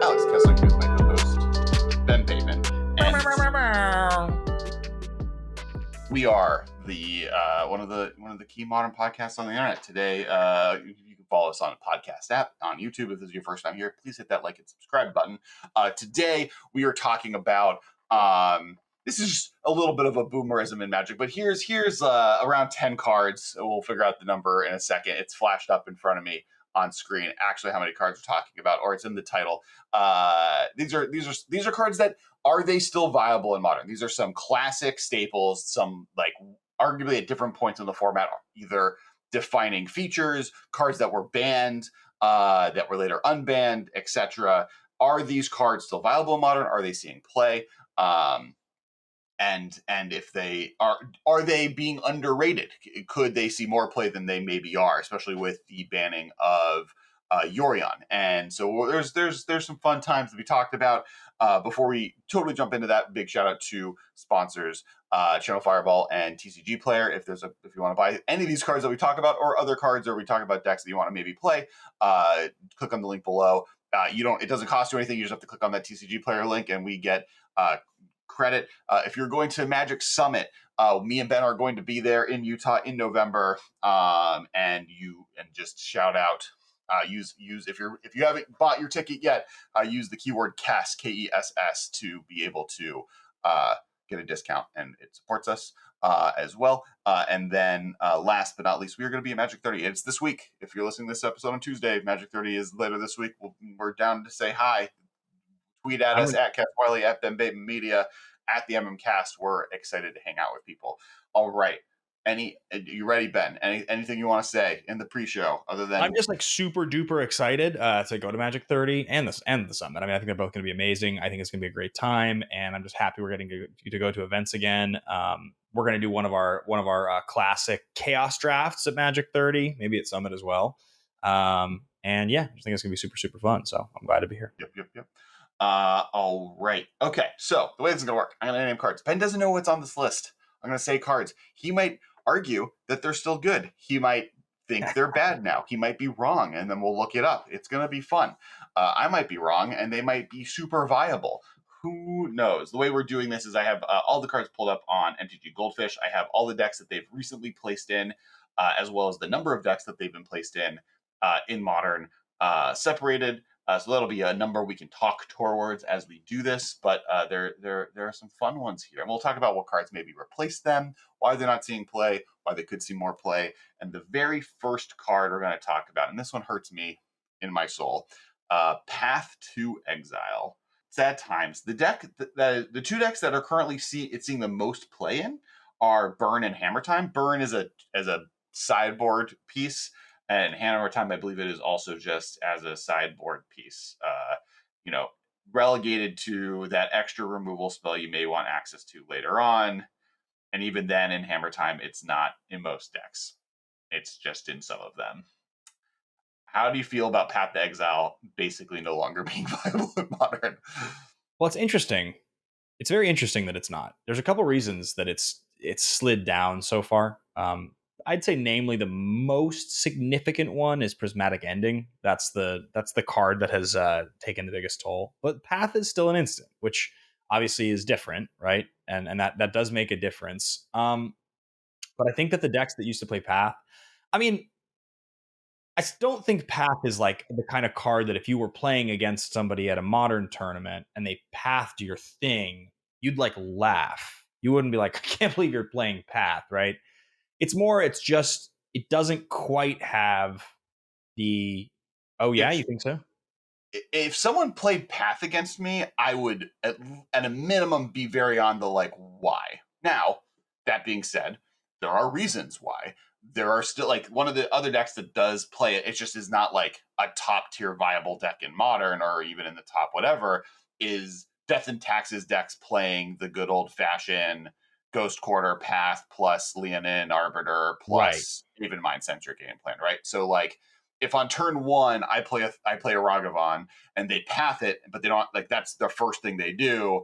Alex Kessler, who's my co-host, Ben Bateman, and we are the one of the key modern podcasts on the internet. Today, you can follow us on a podcast app, on YouTube. If this is your first time here, please hit that like and subscribe button. Today, we are talking about this is just a little bit of a boomerism in Magic, but here's around 10 cards. We'll figure out the number in a second. It's flashed up in front of me on screen, actually how many cards we're talking about, or it's in the title. These are cards that, are they still viable in Modern? These are some classic staples, some like arguably at different points in the format, either defining features, cards that were banned, that were later unbanned, etc. Are these cards still viable in Modern? Are they seeing play? And if they are they being underrated? Could they see more play than they maybe are, especially with the banning of Yorion? And so there's some fun times to be talked about. Before we totally jump into that, big shout out to sponsors Channel Fireball and TCG Player. If you want to buy any of these cards that we talk about, or other cards, or we talk about decks that you want to maybe play, click on the link below. It doesn't cost you anything. You just have to click on that TCG Player link, and we get credit. If you're going to Magic Summit, me and Ben are going to be there in Utah in November, and just shout out. Use if you haven't bought your ticket yet, use the keyword Kess, Kess, to be able to get a discount, and it supports us as well. And then last but not least, we are going to be at Magic 30. It's this week. If you're listening to this episode on Tuesday, Magic 30 is later this week. We're down to say hi. Tweet at us at Cass Wiley, at Ben Bateman Media, at the MMcast. We're excited to hang out with people. All right. You ready, Ben? Anything you want to say in the pre-show other than? I'm just like super duper excited to go to Magic 30 and the Summit. I mean, I think they're both going to be amazing. I think it's going to be a great time, and I'm just happy we're getting to go to events again. We're going to do one of our classic chaos drafts at Magic 30, maybe at Summit as well. And yeah, I think it's going to be super super fun. So I'm glad to be here. Yep. All right. Okay. So the way this is going to work, I'm going to name cards. Ben doesn't know what's on this list. I'm going to say cards. He might argue that they're still good. He might think they're bad now. He might be wrong, and then we'll look it up. It's going to be fun. I might be wrong, and they might be super viable. Who knows? The way we're doing this is I have all the cards pulled up on MTG Goldfish. I have all the decks that they've recently placed in, as well as the number of decks that they've been placed in Modern, separated. So that'll be a number we can talk towards as we do this, but there are some fun ones here. And we'll talk about what cards maybe replace them, why they're not seeing play, why they could see more play. And the very first card we're going to talk about, and this one hurts me in my soul, Path to Exile. Sad times. The two decks that are currently seeing the most play in are Burn and Hammer Time. Burn is a sideboard piece, and Hammer Time, I believe it is also just as a sideboard piece, relegated to that extra removal spell you may want access to later on. And even then, in Hammer Time, it's not in most decks. It's just in some of them. How do you feel about Path to Exile basically no longer being viable in Modern? Well, it's interesting. It's very interesting that it's not. There's a couple reasons that it's slid down so far. I'd say, namely, the most significant one is Prismatic Ending. That's the card that has taken the biggest toll. But Path is still an instant, which obviously is different, right? And that does make a difference. But I think that the decks that used to play Path, I mean, I don't think Path is like the kind of card that if you were playing against somebody at a Modern tournament and they pathed your thing, you'd like laugh. You wouldn't be like, I can't believe you're playing Path, right? It's just, it doesn't quite have the, oh yeah, you think so? If someone played Path against me, I would at a minimum be very on the like, why? Now, that being said, there are reasons why. There are still like one of the other decks that does play it. It just is not like a top tier viable deck in Modern, or even in the top whatever, is Death and Taxes decks playing the good old fashioned Ghost Quarter Path plus Leonin Arbiter plus even Mind Centric game plan, right? So like if on turn one I play a Ragavan and they path it, but they don't, like, that's the first thing they do,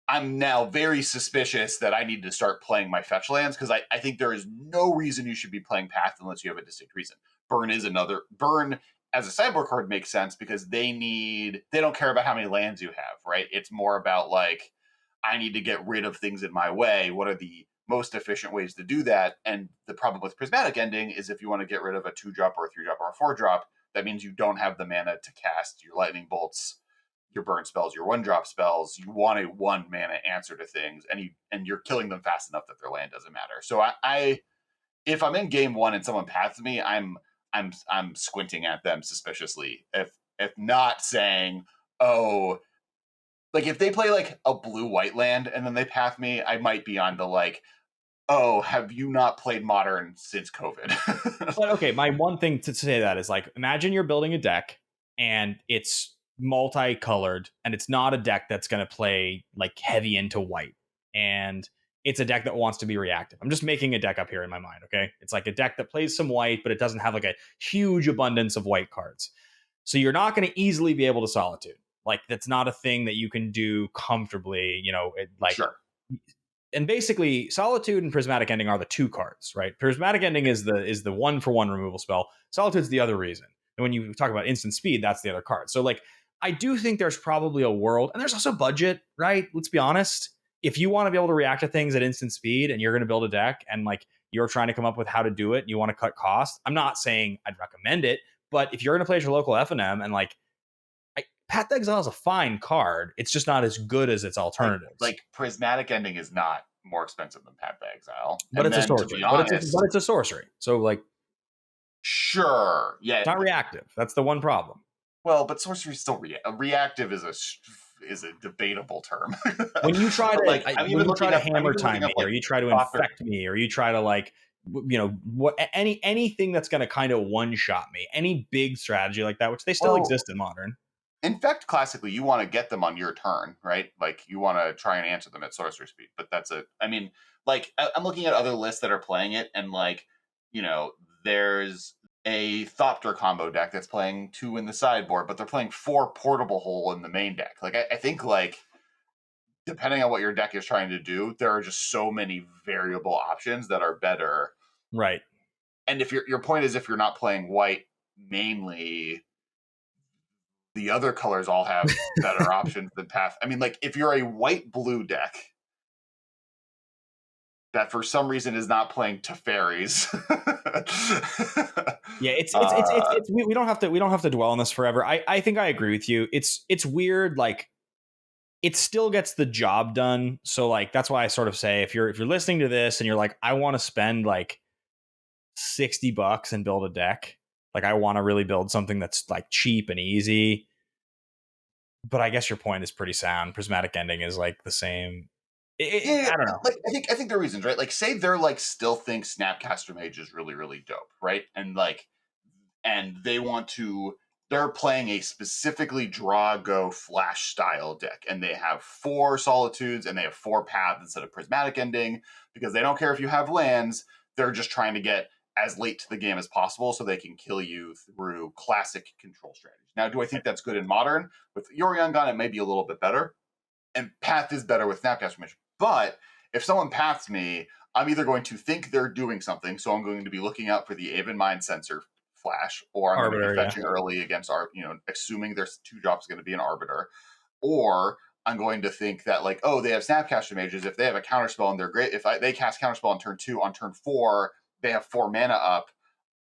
I'm now very suspicious that I need to start playing my fetch lands, because I think there is no reason you should be playing Path unless you have a distinct reason. Burn as a sideboard card makes sense because they don't care about how many lands you have, right? It's more about like, I need to get rid of things in my way. What are the most efficient ways to do that? And the problem with Prismatic Ending is if you want to get rid of a 2-drop or a 3-drop or a 4-drop, that means you don't have the mana to cast your lightning bolts, your burn spells, your 1-drop spells. You want a 1 mana answer to things, and you're killing them fast enough that their land doesn't matter. So I if I'm in game 1 and someone paths me, I'm squinting at them suspiciously. If not saying, oh, like if they play like a blue-white land and then they path me, I might be on the like, oh, have you not played Modern since COVID? But okay, my one thing to say that is like, imagine you're building a deck and it's multicolored and it's not a deck that's going to play like heavy into white, and it's a deck that wants to be reactive. I'm just making a deck up here in my mind. Okay, it's like a deck that plays some white, but it doesn't have like a huge abundance of white cards. So you're not going to easily be able to Solitude. Like that's not a thing that you can do comfortably. Sure. And basically Solitude and Prismatic Ending are the 2 cards, right? Prismatic Ending is the 1-for-1 removal spell. Solitude's the other reason. And when you talk about instant speed, that's the other card. So like, I do think there's probably a world, and there's also budget, right? Let's be honest. If you want to be able to react to things at instant speed and you're going to build a deck and like you're trying to come up with how to do it and you want to cut costs, I'm not saying I'd recommend it, but if you're going to play as your local FNM and like, Path to Exile is a fine card. It's just not as good as its alternatives. Like Prismatic Ending is not more expensive than Path to Exile. But it's a sorcery. But it's a sorcery. So like, sure, yeah, it's not reactive. That's the one problem. Well, but sorcery is still reactive is a debatable term. When you try to like, when you try to hammer time me, or you try to infect me, or you try to like, anything that's going to kind of one shot me, any big strategy like that, which they still exist in Modern. Infect, classically, you want to get them on your turn, right? Like, you want to try and answer them at sorcery speed. But I'm looking at other lists that are playing it, and, like, there's a Thopter combo deck that's playing 2 in the sideboard, but they're playing 4 Portable Hole in the main deck. Like, I think, like, depending on what your deck is trying to do, there are just so many variable options that are better. Right. And if your point is if you're not playing white mainly, the other colors all have better options than Path. I mean, like, if you're a white-blue deck that for some reason is not playing Teferis. Yeah, it's we don't have to dwell on this forever. I think I agree with you. It's weird, like it still gets the job done. So like that's why I sort of say if you're listening to this and you're like, I want to spend like $60 and build a deck. Like I want to really build something that's like cheap and easy. But I guess your point is pretty sound. Prismatic Ending is like the same. I don't know. Like I think there are reasons, right? Like say they're like still think Snapcaster Mage is really, really dope, right? And they're playing a specifically draw go flash style deck, and they have 4 solitudes and they have 4 paths instead of Prismatic Ending because they don't care if you have lands. They're just trying to get as late to the game as possible so they can kill you through classic control strategies. Now, do I think that's good in Modern? With Yorion gone, it may be a little bit better. And Path is better with Snapcaster Mage. But if someone paths me, I'm either going to think they're doing something, so I'm going to be looking out for the Aven Mind Sensor flash, or I'm going to be fetching early against assuming their 2-drop is going to be an Arbiter, or I'm going to think that like, oh, they have Snapcaster Mages. If they have a counterspell and they're great, they cast counterspell on turn 2, on turn 4, they have 4 mana up,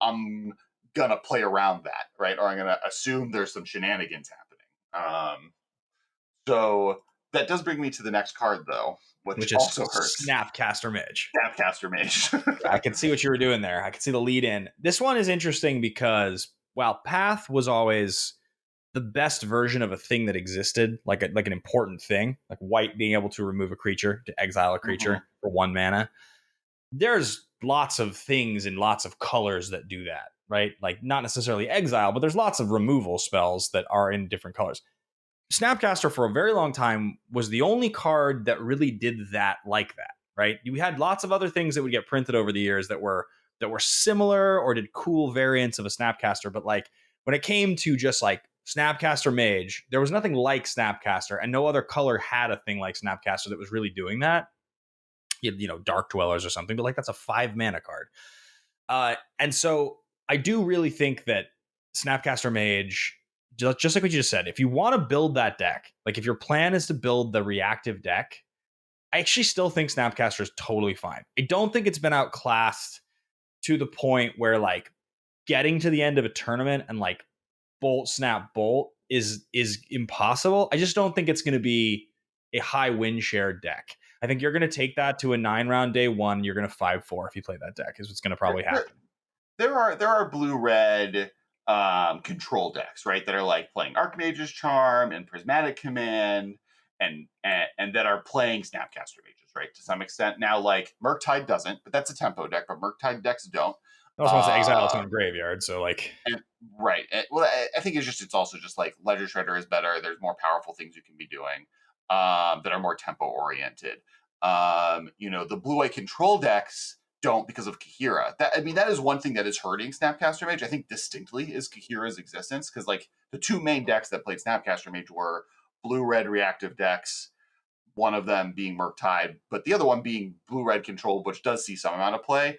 I'm going to play around that, right? Or I'm going to assume there's some shenanigans happening. So that does bring me to the next card, though, which also hurts. Snapcaster Mage. Snapcaster Mage. I can see what you were doing there. I can see the lead in. This one is interesting because, while Path was always the best version of a thing that existed, like an important thing, like white being able to remove a creature, to exile a creature for 1 mana. There's lots of things in lots of colors that do that, right? Like not necessarily exile, but there's lots of removal spells that are in different colors. Snapcaster for a very long time was the only card that really did that like that, right? You had lots of other things that would get printed over the years that were similar or did cool variants of a Snapcaster, but like when it came to just like Snapcaster Mage, there was nothing like Snapcaster, and no other color had a thing like Snapcaster that was really doing that. Dark Dwellers or something, but like that's a 5 mana card. And so I do really think that Snapcaster Mage, just like what you just said, if you want to build that deck, like if your plan is to build the reactive deck, I actually still think Snapcaster is totally fine. I don't think it's been outclassed to the point where like getting to the end of a tournament and like bolt snap bolt is impossible. I just don't think it's going to be a high win share deck. I think you're going to take that to a 9-round day one. You're going to 5-4 if you play that deck. Is what's going to probably happen. There are blue red control decks, right, that are like playing Archmage's Charm and Prismatic Command, and that are playing Snapcaster Mages, right, to some extent. Now, like Murktide doesn't, but that's a tempo deck. But Murktide decks don't. I also want to exile its own graveyard, so like, right. Well, I think it's also just like Ledger Shredder is better. There's more powerful things you can be doing that are more tempo oriented. The blue white control decks don't because of Kahira. That is one thing that is hurting Snapcaster Mage, I think, distinctly, is Kahira's existence, because like the two main decks that played Snapcaster Mage were blue red reactive decks. One of them being Murktide, but the other one being blue red control, which does see some amount of play.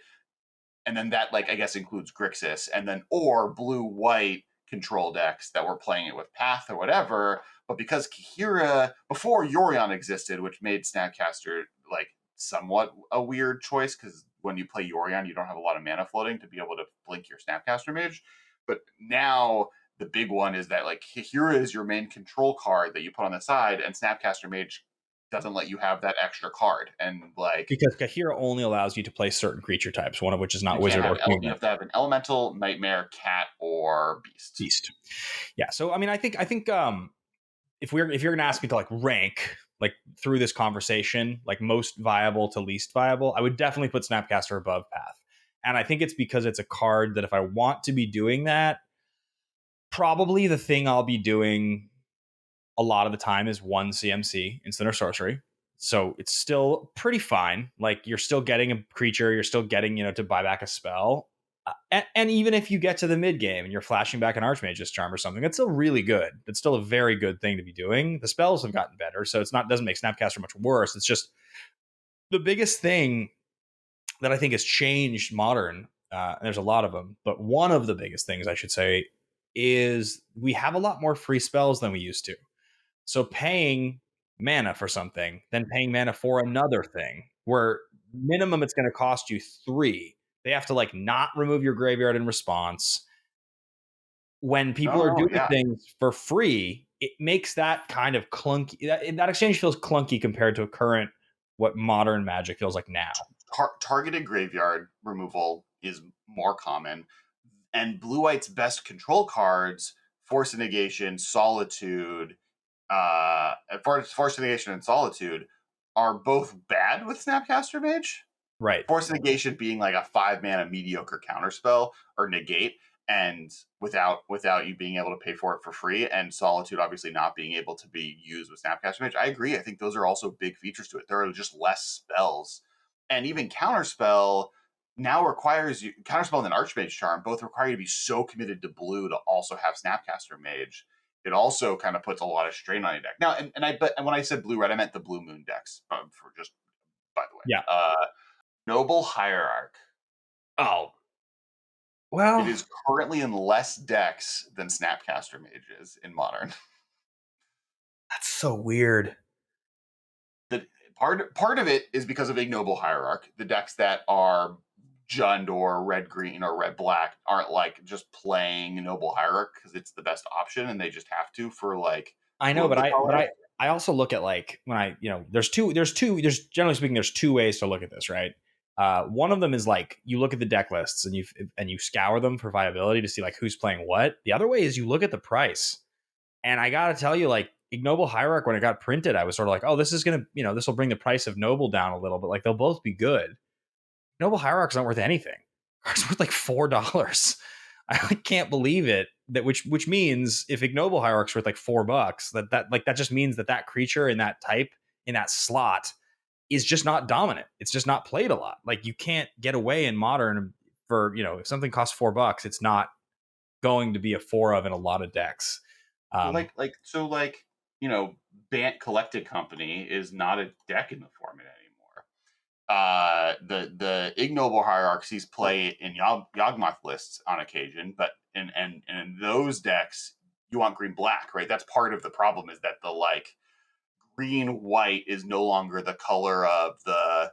And then that, like, I guess includes Grixis, and then or blue-white control decks that were playing it with Path or whatever. But because Kahira, before Yorion existed, which made Snapcaster like somewhat a weird choice, because when you play Yorion, you don't have a lot of mana floating to be able to blink your Snapcaster Mage. But now the big one is that like Kahira is your main control card that you put on the side, and Snapcaster Mage doesn't let you have that extra card. And like, because Kahira only allows you to play certain creature types, one of which is not wizard or human. You have to have an elemental, nightmare, cat, or beast. Yeah. So I mean, I think if you're going to ask me to like rank like through this conversation, like most viable to least viable, I would definitely put Snapcaster above Path. And I think it's because it's a card that if I want to be doing that, probably the thing I'll be doing a lot of the time is one CMC, instant or sorcery. So it's still pretty fine. Like you're still getting a creature, you're still getting, to buy back a spell. And even if you get to the mid game and you're flashing back an Archmage's Charm or something, it's still really good. It's still a very good thing to be doing. The spells have gotten better, so doesn't make Snapcaster much worse. It's just the biggest thing that I think has changed modern. There's a lot of them, but one of the biggest things I should say is we have a lot more free spells than we used to. So paying mana for something, then paying mana for another thing, where minimum it's going to cost you 3. They have to like not remove your graveyard in response. When people are doing things for free, it makes that kind of clunky. That exchange feels clunky compared to what modern Magic feels like now. Targeted graveyard removal is more common, and blue white's best control cards, Force of Negation, Solitude, Force of Negation and Solitude, are both bad with Snapcaster Mage. Right. Force of Negation being like a 5-mana mediocre counterspell or negate, and without you being able to pay for it for free, and Solitude obviously not being able to be used with Snapcaster Mage. I agree. I think those are also big features to it. There are just less spells. And even Counterspell now requires you, Counterspell and Archmage Charm both require you to be so committed to blue to also have Snapcaster Mage. It also kind of puts a lot of strain on your deck. Now, and when I said blue red, I meant the blue moon decks. For just, by the way, yeah. Noble Hierarch. Oh, well, it is currently in less decks than Snapcaster Mage is in Modern. That's so weird. The part of it is because of Ignoble Hierarch. The decks that are Jund or red green or red black aren't like just playing Noble Hierarch because it's the best option and they just have to for like. I know, but I also look at like when I there's generally speaking there's two ways to look at this, right? One of them is like you look at the deck lists and you scour them for viability to see like who's playing what. The other way is you look at the price, and I gotta tell you, like Ignoble Hierarch, when it got printed, I was sort of like, oh, this is gonna this will bring the price of Noble down a little, but like they'll both be good. Noble Hierarch's not worth anything. It's worth like $4. I can't believe it. That which means if Ignoble Hierarch's worth like $4, that just means that creature in that type in that slot is just not dominant. It's just not played a lot. Like you can't get away in Modern for if something costs $4, it's not going to be a 4 of in a lot of decks. Bant Collected Company is not a deck in the format anymore. the ignoble hierarch sees play in Yawgmoth lists on occasion, but in those decks you want green black, right? That's part of the problem, is that the like green white is no longer the color of the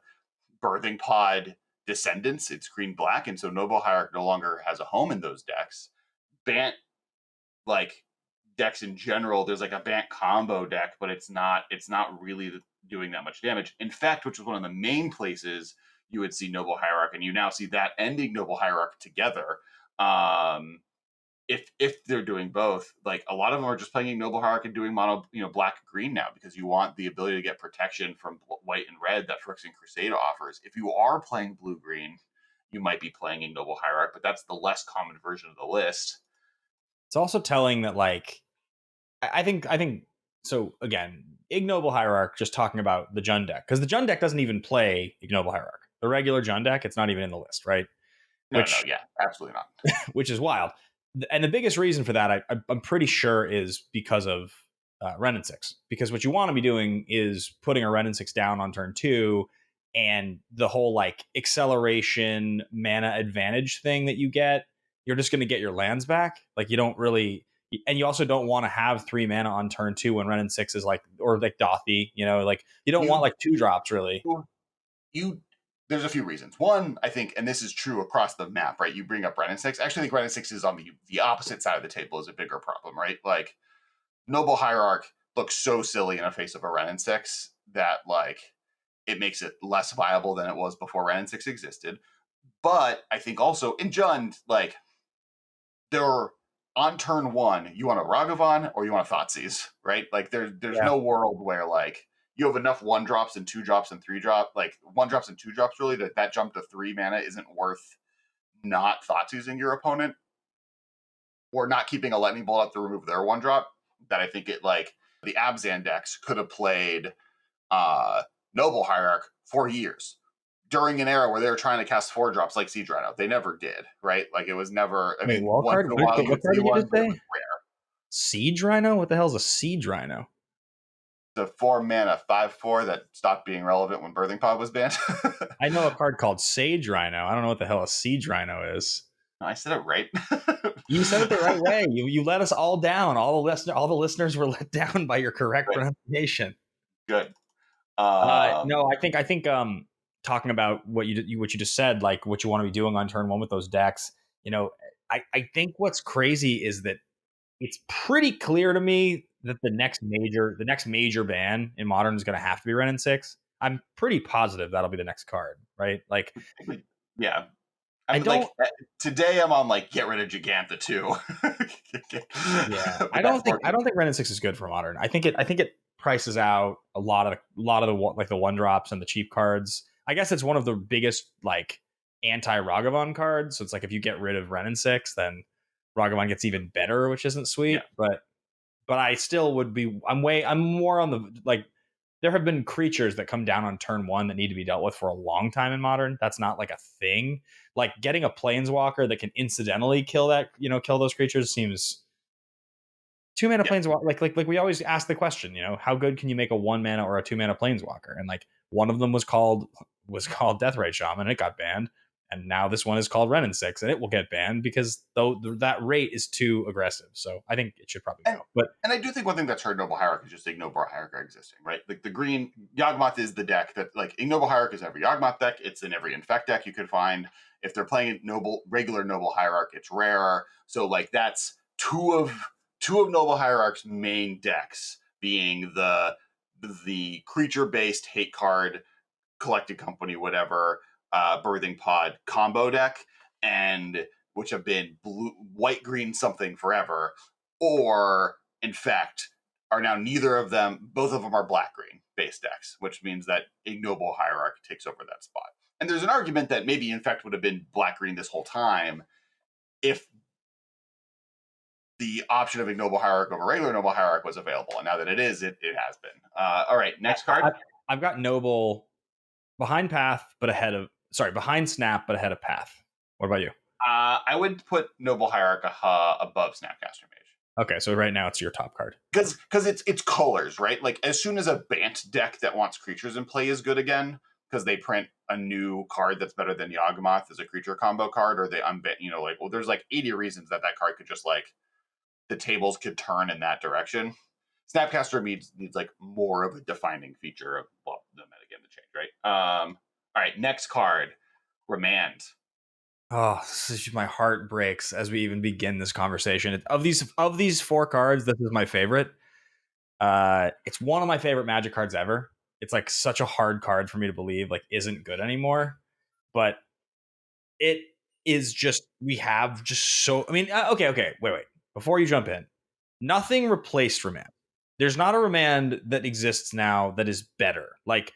birthing pod descendants. It's green black, and so noble hierarch no longer has a home in those decks. Bant like decks in general, there's like a Bant combo deck, but it's not really doing that much damage. In fact, which is one of the main places you would see noble hierarch, and you now see that ending noble hierarch together. If they're doing both, like a lot of them are just playing noble hierarch and doing mono, black green now, because you want the ability to get protection from white and red that Phyrexian Crusade offers. If you are playing blue green, you might be playing ignoble hierarch, but that's the less common version of the list. It's also telling that, like, I think so. Again, ignoble hierarch, just talking about the Jund deck, because the Jund deck doesn't even play ignoble hierarch. The regular Jund deck, it's not even in the list, right? No, yeah, absolutely not. Which is wild. And the biggest reason for that, I'm pretty sure, is because of Ren and 6. Because what you want to be doing is putting a Ren and 6 down on turn 2, and the whole like acceleration mana advantage thing that you get, you're just going to get your lands back. Like, you don't really, and you also don't want to have 3 mana on turn 2 when Ren and 6 is like, or like Dothy, like you don't want like 2 drops really. There's a few reasons. One, I think, and this is true across the map, right? You bring up Ren and 6. I actually think Ren and 6 is on the opposite side of the table, is a bigger problem, right? Like, Noble Hierarch looks so silly in the face of a Ren and 6 that, like, it makes it less viable than it was before Ren and 6 existed. But I think also in Jund, like, there on turn 1, you want a Ragavan or you want a Thoughtseize, right? Like, there's no world where, like, you have enough 1-drops and 2-drops and 3-drop, like 1-drops and 2-drops, really, that jump to 3 mana isn't worth not Thoughtseizing your opponent or not keeping a lightning bolt up to remove their 1-drop. That I think it, like, the Abzan decks could have played Noble Hierarch for years during an era where they were trying to cast 4-drops like Siege Rhino. They never did, right? Like, it was never. I mean, once in a while you would see one, but it was rare. Siege Rhino? What the hell is a Siege Rhino? The 4-mana 5/4 that stopped being relevant when Birthing Pod was banned. I know a card called Sage Rhino. I don't know what the hell a Siege Rhino is. I said it right. You said it the right way. You let us all down. All the listeners were let down by your correct pronunciation. Good. No, I think talking about what you just said, like what you want to be doing on turn 1 with those decks. I think what's crazy is that it's pretty clear to me that the next major ban in Modern is going to have to be Ren and 6. I'm pretty positive that'll be the next card, right? Like, yeah. I mean, like, today I'm on like get rid of Gigantha too. Yeah, I don't think Ren and 6 is good for Modern. I think it prices out a lot of the like the 1-drops and the cheap cards. I guess it's one of the biggest like anti-Ragavan cards. So it's like if you get rid of Ren and 6, then Ragavan gets even better, which isn't sweet. Yeah. But I still would be. I'm more on the, like, there have been creatures that come down on turn 1 that need to be dealt with for a long time in Modern. That's not like a thing. Like, getting a Planeswalker that can incidentally kill those creatures seems. 2-mana Planeswalker, like we always ask the question, how good can you make a 1-mana or a 2-mana Planeswalker? And like, one of them was called Deathrite Shaman, and it got banned. And now this one is called Ren and 6, and it will get banned because that rate is too aggressive. So I think it should probably go. And I do think one thing that's hurt Noble Hierarch is just Ignoble Hierarch existing, right? Like, the green Yawgmoth is the deck that, like, Ignoble Hierarch is every Yawgmoth deck. It's in every Infect deck you could find. If they're playing regular Noble Hierarch, it's rarer. So, like, that's two of Noble Hierarch's main decks being the creature-based hate card, Collected Company, whatever, Birthing Pod combo deck, and which have been white green something forever, or in fact are now neither of them. Both of them are black green based decks, which means that Ignoble Hierarch takes over that spot. And there's an argument that maybe Infect would have been black green this whole time if the option of Ignoble Hierarch over regular Noble Hierarch was available. And now that it is, it has been. All right, next card. I've got Noble behind Snap, but ahead of Path. What about you? I would put Noble Hierarch above Snapcaster Mage. Okay, so right now it's your top card. Because it's colors, right? Like, as soon as a Bant deck that wants creatures in play is good again, because they print a new card that's better than Yawgmoth as a creature combo card, or they unban, like, well, there's like 80 reasons that card could just like the tables could turn in that direction. Snapcaster needs like more of a defining feature of the metagame to change, right? All right, next card, Remand. Oh, my heart breaks as we even begin this conversation. Of these 4 cards, this is my favorite. It's one of my favorite Magic cards ever. It's like such a hard card for me to believe like isn't good anymore, but it is just we have just so. I mean, okay, wait. Before you jump in, nothing replaced Remand. There's not a Remand that exists now that is better. Like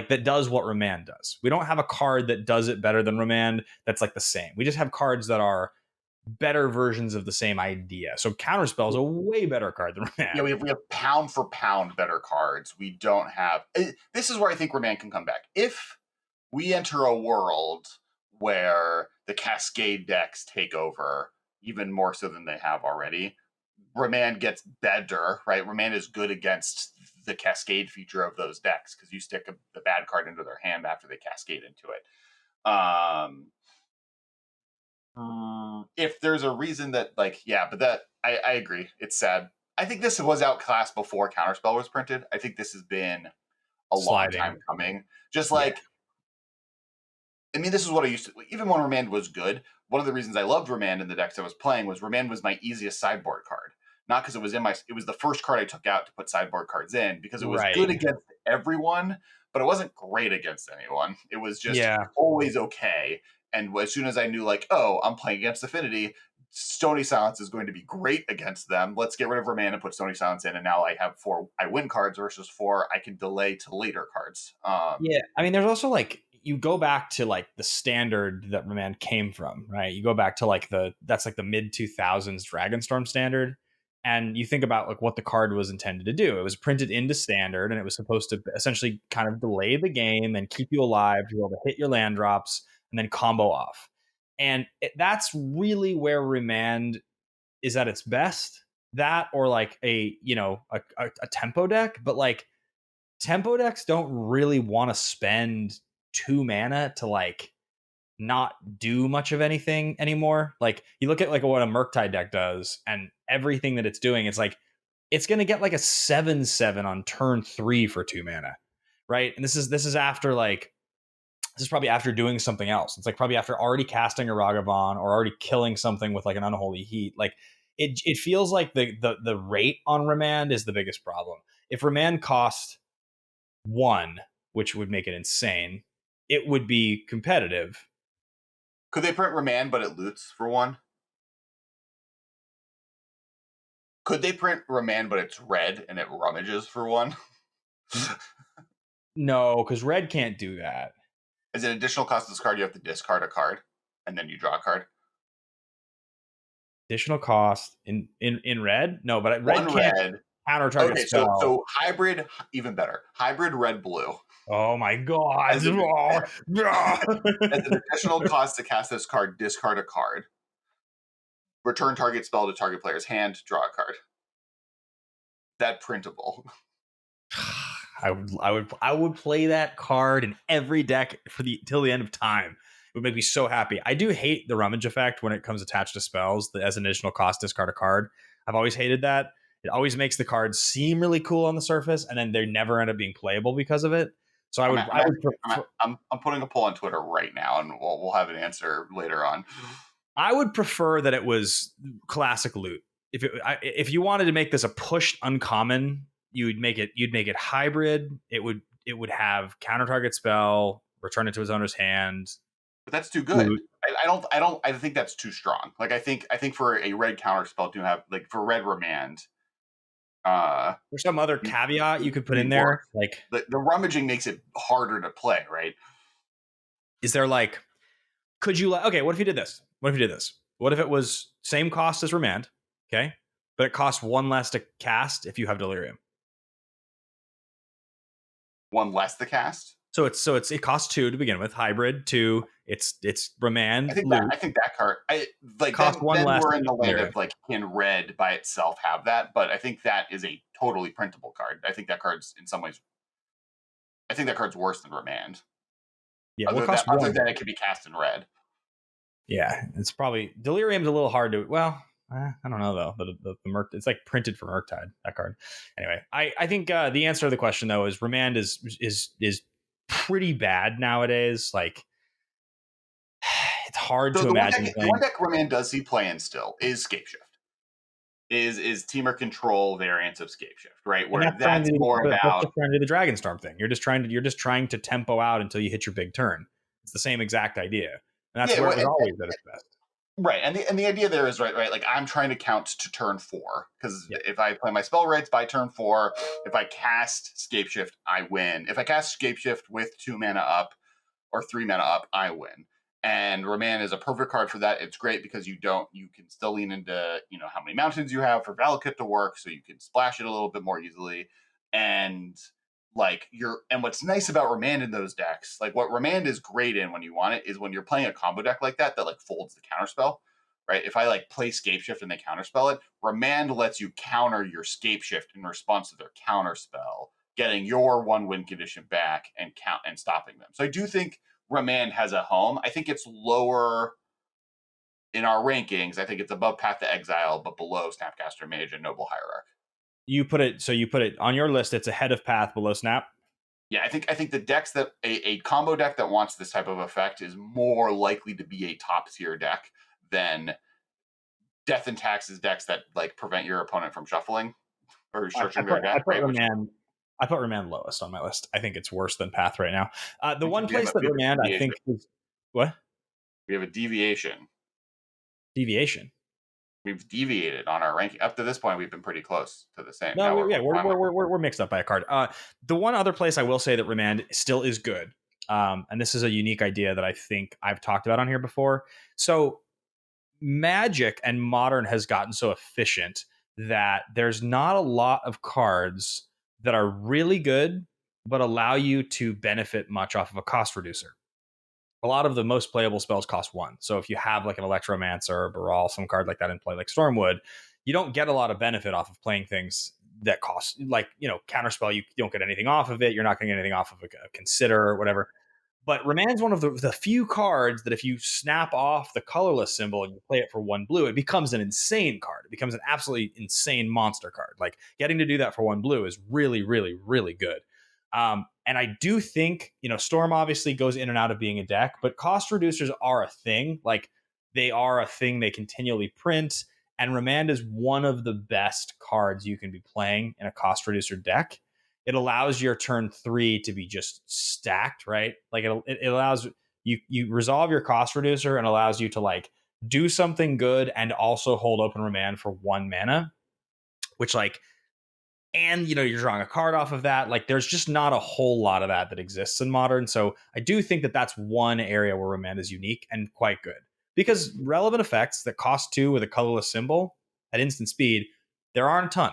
that does what Remand does. We don't have a card that does it better than Remand that's like the same. We just have cards that are better versions of the same idea. So Counterspell is a way better card than Remand. Yeah, we have pound for pound better cards. We don't have. This is where I think Remand can come back. If we enter a world where the Cascade decks take over even more so than they have already, Remand gets better, right? Remand is good against the Cascade feature of those decks because you stick the bad card into their hand after they Cascade into it. If there's a reason that, like, yeah, but that I agree. It's sad. I think this was outclassed before Counterspell was printed. I think this has been a long time coming. Just like, I mean, this is what I used to, even when Remand was good, one of the reasons I loved Remand in the decks I was playing was Remand was my easiest sideboard card. Not because it was the first card I took out to put sideboard cards in, because it was good against everyone, but it wasn't great against anyone. It was just always okay. And as soon as I knew, like, oh, I'm playing against Affinity, Stony Silence is going to be great against them. Let's get rid of Remand and put Stony Silence in, and now I have 4 I win cards versus 4 I can delay to later cards. I mean, there's also like, you go back to like the standard that Remand came from, right? You go back to like that's like the mid 2000s Dragonstorm standard, and you think about like what the card was intended to do. It was printed into standard, and it was supposed to essentially kind of delay the game and keep you alive to be able to hit your land drops and then combo off. And that's really where Remand is at its best. That or like a tempo deck, but like tempo decks don't really want to spend 2 mana to like not do much of anything anymore. Like you look at like what a Murktide deck does, and everything that it's doing, it's like it's going to get like a 7/7 on turn 3 for 2 mana, right? And this is after like this is probably after doing something else. It's like probably after already casting a Ragavan or already killing something with like an Unholy Heat. Like it feels like the rate on Remand is the biggest problem. If Remand cost 1, which would make it insane, it would be competitive. Could they print Remand but it loots for 1? Could they print Remand but it's red and it rummages for 1? No, because red can't do that. As an additional cost of this card, you have to discard a card and then you draw a card. Additional cost in red? No, but red can't counter target spell. Okay, so hybrid, even better. Hybrid red blue. Oh my god. As an additional cost to cast this card, discard a card. Return target spell to target player's hand, draw a card. That printable. I would play that card in every deck till the end of time. It would make me so happy. I do hate the rummage effect when it comes attached to spells as an additional cost, discard a card. I've always hated that. It always makes the cards seem really cool on the surface, and then they never end up being playable because of it. So I'm putting a poll on Twitter right now, and we'll have an answer later on. I would prefer that it was classic loot. If you wanted to make this a pushed uncommon, you'd make it hybrid. It would have counter target spell, return it to his owner's hand. But that's too good. I think that's too strong. Like I think for a red counter spell to have, like, for red Remand, there's some other caveat you could put in there. Like the rummaging makes it harder to play, right? Is there like, could you like, okay, what if you did this? What if it was same cost as Remand, okay, but it costs 1 less to cast if you have Delirium? 1 less to cast. So it costs 2 to begin with. Hybrid 2. It's Remand. I think that card. Cost then, 1 then less. We're in the land of like, can red by itself have that? But I think that is a totally printable card. I think that card's in some ways. I think that card's worse than Remand. Yeah, what costs Other one? than it could be cast in red. Yeah, it's probably Delirium's a little hard to. Well, I don't know though. The Merc, it's like printed for Murktide, that card. Anyway, I think the answer to the question though is Remand is pretty bad nowadays. Like it's hard So to imagine the one playing. deck Remand does see playing still is Scapeshift. Is Teamer Control variants of Scapeshift, right? And Where that's more that's about just trying to do the Dragonstorm thing. You're just trying to tempo out until you hit your big turn. It's the same exact idea, and that's yeah, where well, it was always at its best. right. And the idea there is right. Like I'm trying to count to turn 4 because Yeah. if I play my spell rates by turn 4, if I cast Scapeshift, I win. If I cast Scapeshift with 2 mana up or 3 mana up, I win. And Remand is a perfect card for that. It's great because you can still lean into, how many mountains you have for Valakut to work, so you can splash it a little bit more easily. And and what's nice about Remand in those decks, like what Remand is great in when you want it, is when you're playing a combo deck like that like folds the counterspell. Right? If I like play Scapeshift and they counterspell it, Remand lets you counter your Scapeshift in response to their counterspell, getting your 1 win condition back and stopping them. So I do think Remand has a home. I think it's lower in our rankings. I think it's above Path to Exile, but below Snapcaster Mage and Noble Hierarch. You put it on your list. It's ahead of Path, below Snap. Yeah, I think the decks that a combo deck that wants this type of effect is more likely to be a top tier deck than Death and Taxes decks that like prevent your opponent from shuffling or searching their deck. I put Remand lowest on my list. I think it's worse than Path right now. The one place that we have Remand I think is what? We have a deviation. Deviation. We've deviated on our ranking. Up to this point, we've been pretty close to the same. No, we're mixed up by a card. The one other place I will say that Remand still is good, and this is a unique idea that I think I've talked about on here before. So Magic and Modern has gotten so efficient that there's not a lot of cards that are really good but allow you to benefit much off of a cost reducer. A lot of the most playable spells cost 1. So if you have like an Electromancer or Baral, some card like that in play, like Stormwood, you don't get a lot of benefit off of playing things that cost, like, Counterspell, you don't get anything off of it. You're not going to get anything off of a Consider or whatever. But Remand's one of the few cards that if you snap off the colorless symbol and you play it for 1 blue, it becomes an insane card. It becomes an absolutely insane monster card. Like getting to do that for 1 blue is really, really, really good. And I do think, Storm obviously goes in and out of being a deck, but cost reducers are a thing. Like they are a thing they continually print. And Remand is one of the best cards you can be playing in a cost reducer deck. It allows your turn 3 to be just stacked, right? Like it allows you resolve your cost reducer and allows you to like do something good and also hold open Remand for 1 mana, which and you're drawing a card off of that. Like there's just not a whole lot of that exists in Modern. So I do think that that's one area where Remand is unique and quite good, because relevant effects that cost 2 with a colorless symbol at instant speed, there aren't a ton.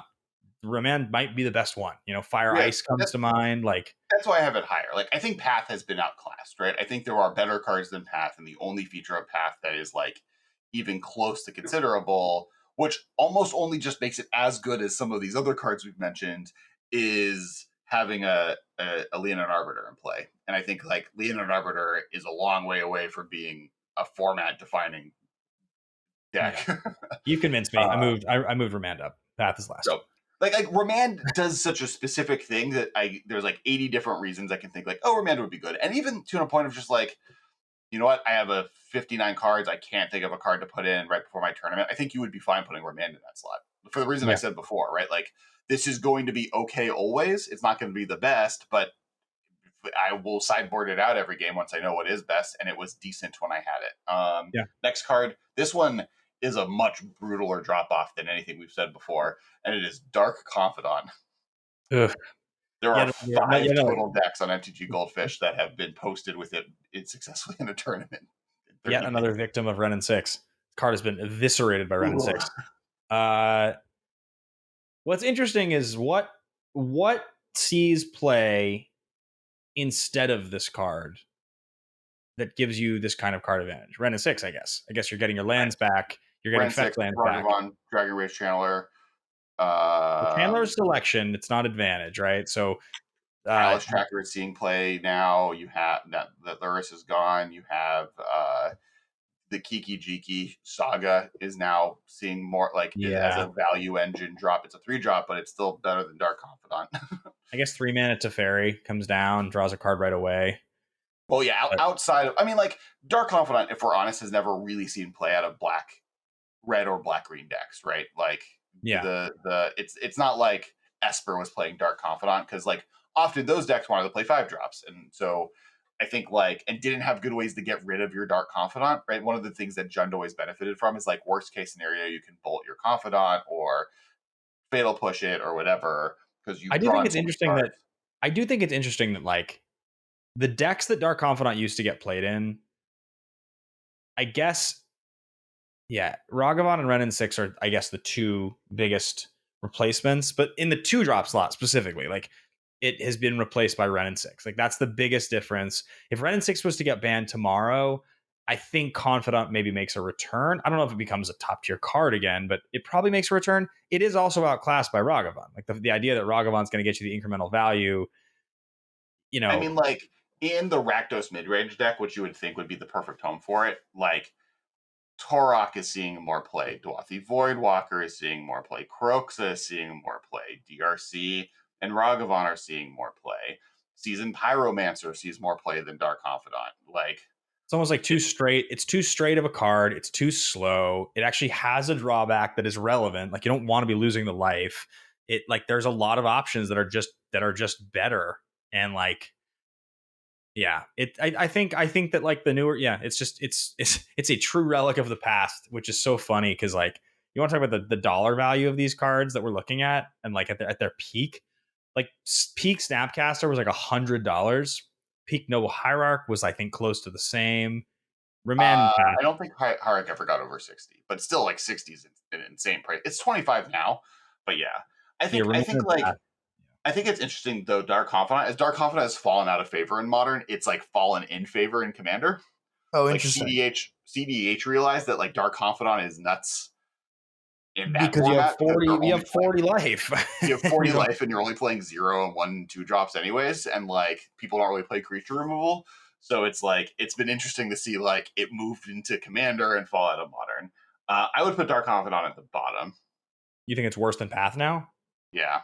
Remand might be the best one. Fire Ice comes to mind. Like that's why I have it higher. Like I think Path has been outclassed, right? I think there are better cards than Path, and the only feature of Path that is like even close to considerable, which almost only just makes it as good as some of these other cards we've mentioned, is having a Leonid Arbiter in play. And I think like Leonid Arbiter is a long way away from being a format defining deck. Yeah. You convinced me. I moved Remand up. Path is last. So, like Remand does such a specific thing that there's like 80 different reasons I can think like, oh, Remand would be good. And even to a point of just like, you know what, I have a 59 cards. I can't think of a card to put in right before my tournament. I think you would be fine putting Remand in that slot for the reason I said before, right? Like this is going to be okay always. It's not going to be the best, but I will sideboard it out every game once I know what is best. And it was decent when I had it. Next card. This one is a much brutaler drop off than anything we've said before, and it is Dark Confidant. Ugh. There are 5 total decks on MTG Goldfish that have been posted with it successfully in a tournament. Yet another victim of Ren and 6. Card has been eviscerated by Ren and 6. What's interesting is what sees play instead of this card that gives you this kind of card advantage. Ren and 6, I guess. I guess you're getting your lands back. You're getting effect lands back. Dragon Rage Channeler. Channeler's selection, it's not advantage, right? So Palace Tracker is seeing play now. You have that Luris is gone. You have the Kiki Jiki Saga is now seeing more as a value engine drop. It's a 3-drop, but it's still better than Dark Confidant. I guess 3 mana Teferi comes down, draws a card right away. Well, yeah, outside of, Dark Confidant, if we're honest, has never really seen play out of red or black green decks, right? It's not like Esper was playing Dark Confidant, because often those decks wanted to play 5-drops, and so I think and didn't have good ways to get rid of your Dark Confidant, right? One of the things that Jund always benefited from is worst case scenario, you can bolt your Confidant or fatal push it or whatever, because you. I do think it's interesting that the decks that Dark Confidant used to get played in, I guess, yeah, Ragavan and Renin 6 are, I guess, the two biggest replacements, but in the 2-drop slot specifically, it has been replaced by Renin 6. That's the biggest difference. If Renin 6 was to get banned tomorrow, I think Confidant maybe makes a return. I don't know if it becomes a top tier card again, but it probably makes a return. It is also outclassed by Ragavan. The idea that Ragavan's going to get you the incremental value, in the Rakdos midrange deck, which you would think would be the perfect home for it, Torok is seeing more play. Dwathi Voidwalker is seeing more play. Kroxa is seeing more play. DRC and Ragavan are seeing more play. Seasoned Pyromancer sees more play than Dark Confidant. It's almost too straight. It's too straight of a card. It's too slow. It actually has a drawback that is relevant. You don't want to be losing the life. It there's a lot of options that are just better. And yeah, I think that the newer, it's a true relic of the past, which is so funny because you want to talk about the dollar value of these cards that we're looking at, and at their peak, peak Snapcaster was $100. Peak Noble Hierarch was, I think, close to the same. Remand. I don't think Hierarch ever got over 60, but still 60 is an insane price. It's 25 now, but yeah, I think it's interesting though. Dark Confidant has fallen out of favor in Modern. It's fallen in favor in Commander. Oh, interesting. CDH realized that Dark Confidant is nuts in that because format, you have 40 life. You have 40 life, and you're only playing 0 and 1 and 2 drops anyways, and people don't really play creature removal. So it's it's been interesting to see it moved into Commander and fall out of Modern. I would put Dark Confidant at the bottom. You think it's worse than Path now? Yeah.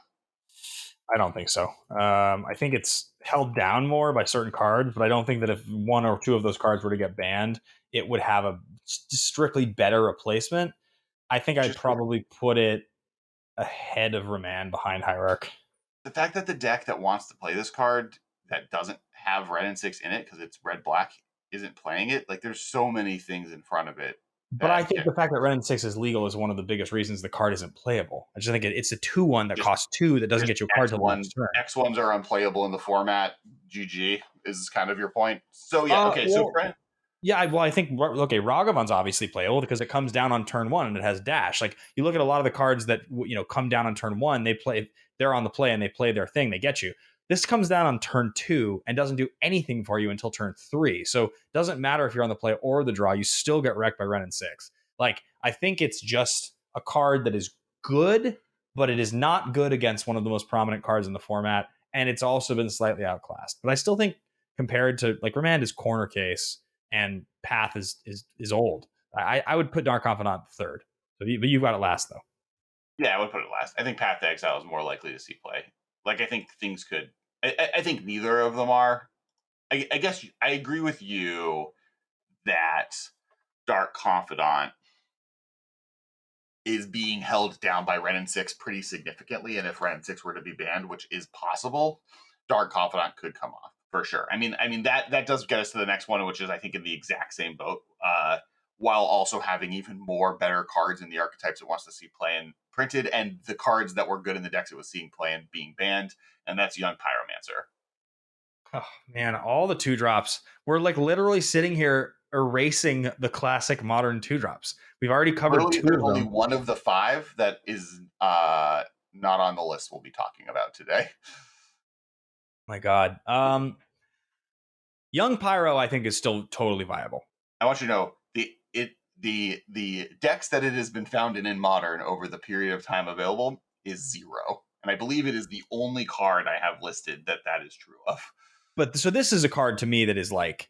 I don't think so. I think it's held down more by certain cards, but I don't think that if 1 or 2 of those cards were to get banned, it would have a strictly better replacement. I think I'd probably put it ahead of Remand, behind Hierarch. The fact that the deck that wants to play this card that doesn't have red and 6 in it because it's red-black isn't playing it, there's so many things in front of it. But I think the fact that red and 6 is legal is one of the biggest reasons the card isn't playable. I just think it's a 2-1 that costs 2 that doesn't get you a card to the next turn. X1s are unplayable in the format. GG is kind of your point. So yeah, okay. So Brent. Yeah, I think Ragavan's obviously playable because it comes down on turn 1 and it has dash. You look at a lot of the cards that come down on turn 1, they're on the play and they play their thing, they get you. This comes down on turn 2 and doesn't do anything for you until turn 3. So it doesn't matter if you're on the play or the draw, you still get wrecked by Ren and 6. I think it's just a card that is good, but it is not good against one of the most prominent cards in the format, and it's also been slightly outclassed. But I still think compared to Remand is corner case and Path is old. I would put Dark Confidant third. But you've got it last though. Yeah, I would put it last. I think Path to Exile is more likely to see play. I think things could. I think neither of them are. I guess I agree with you that Dark Confidant is being held down by Ren and 6 pretty significantly, and if Ren and 6 were to be banned, which is possible, Dark Confidant could come off for sure. I mean that does get us to the next one, which is I think in the exact same boat, while also having even more better cards in the archetypes it wants to see play and printed, and the cards that were good in the decks it was seeing play and being banned, and that's Young Pyromancer. Oh man, all the 2-drops. We're literally sitting here erasing the classic Modern 2-drops. We've already covered 2 of them. Only one of the 5 that is not on the list we'll be talking about today. My God. Young Pyro, I think, is still totally viable. I want you to know the decks that it has been found in Modern over the period of time available is 0. And I believe it is the only card I have listed that is true of. But so this is a card to me that is like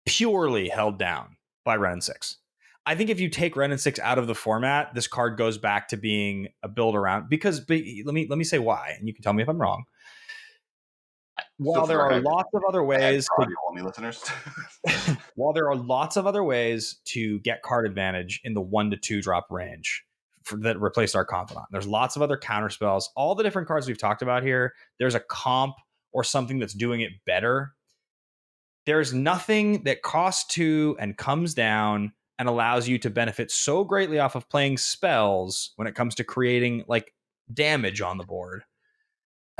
purely held down by Ren and 6. I think if you take Ren and 6 out of the format, this card goes back to being a build around, because but let me say why, and you can tell me if I'm wrong. While there are lots of other ways only listeners. While there are lots of other ways to get card advantage in the 1 to 2 drop range that replaced our confidant, there's lots of other counter spells. All the different cards we've talked about here, there's a comp or something that's doing it better. There's nothing that costs 2 and comes down and allows you to benefit so greatly off of playing spells when it comes to creating like damage on the board.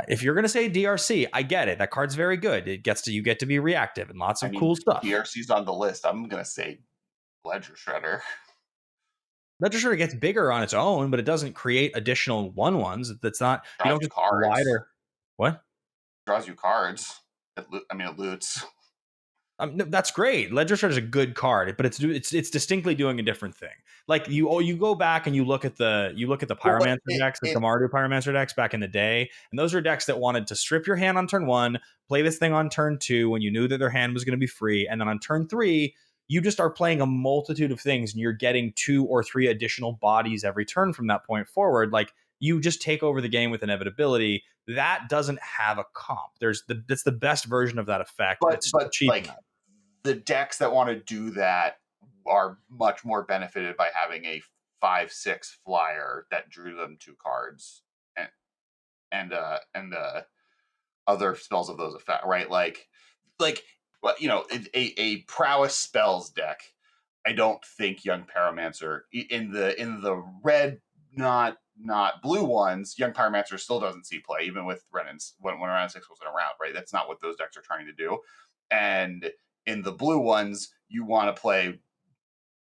If you're going to say DRC, I get it. That card's very good. You get to be reactive and lots of cool stuff. DRC's on the list. I'm going to say Ledger Shredder. Ledger Shredder gets bigger on its own, but it doesn't create additional 1/1s. That's not, you don't get wider. What? Draws you cards. It loots. No, that's great. Ledger Shredder is a good card, but it's distinctly doing a different thing. Like you go back and you look at the pyromancer decks, the Mardu pyromancer decks back in the day, and those are decks that wanted to strip your hand on turn 1, play this thing on turn 2 when you knew that their hand was going to be free, and then on turn 3 you just are playing a multitude of things, and you're getting 2 or 3 additional bodies every turn from that point forward. Like you just take over the game with inevitability. That doesn't have a comp. That's the best version of that effect. But like the decks that want to do that are much more benefited by having a 5/6 flyer that drew them 2 cards and the other spells of those effect, right? Like a prowess spells deck. I don't think Young Pyromancer in the red, not blue ones, Young Pyromancer still doesn't see play, even with Renan's when Ren 6 wasn't around, right? That's not what those decks are trying to do. And in the blue ones, you want to play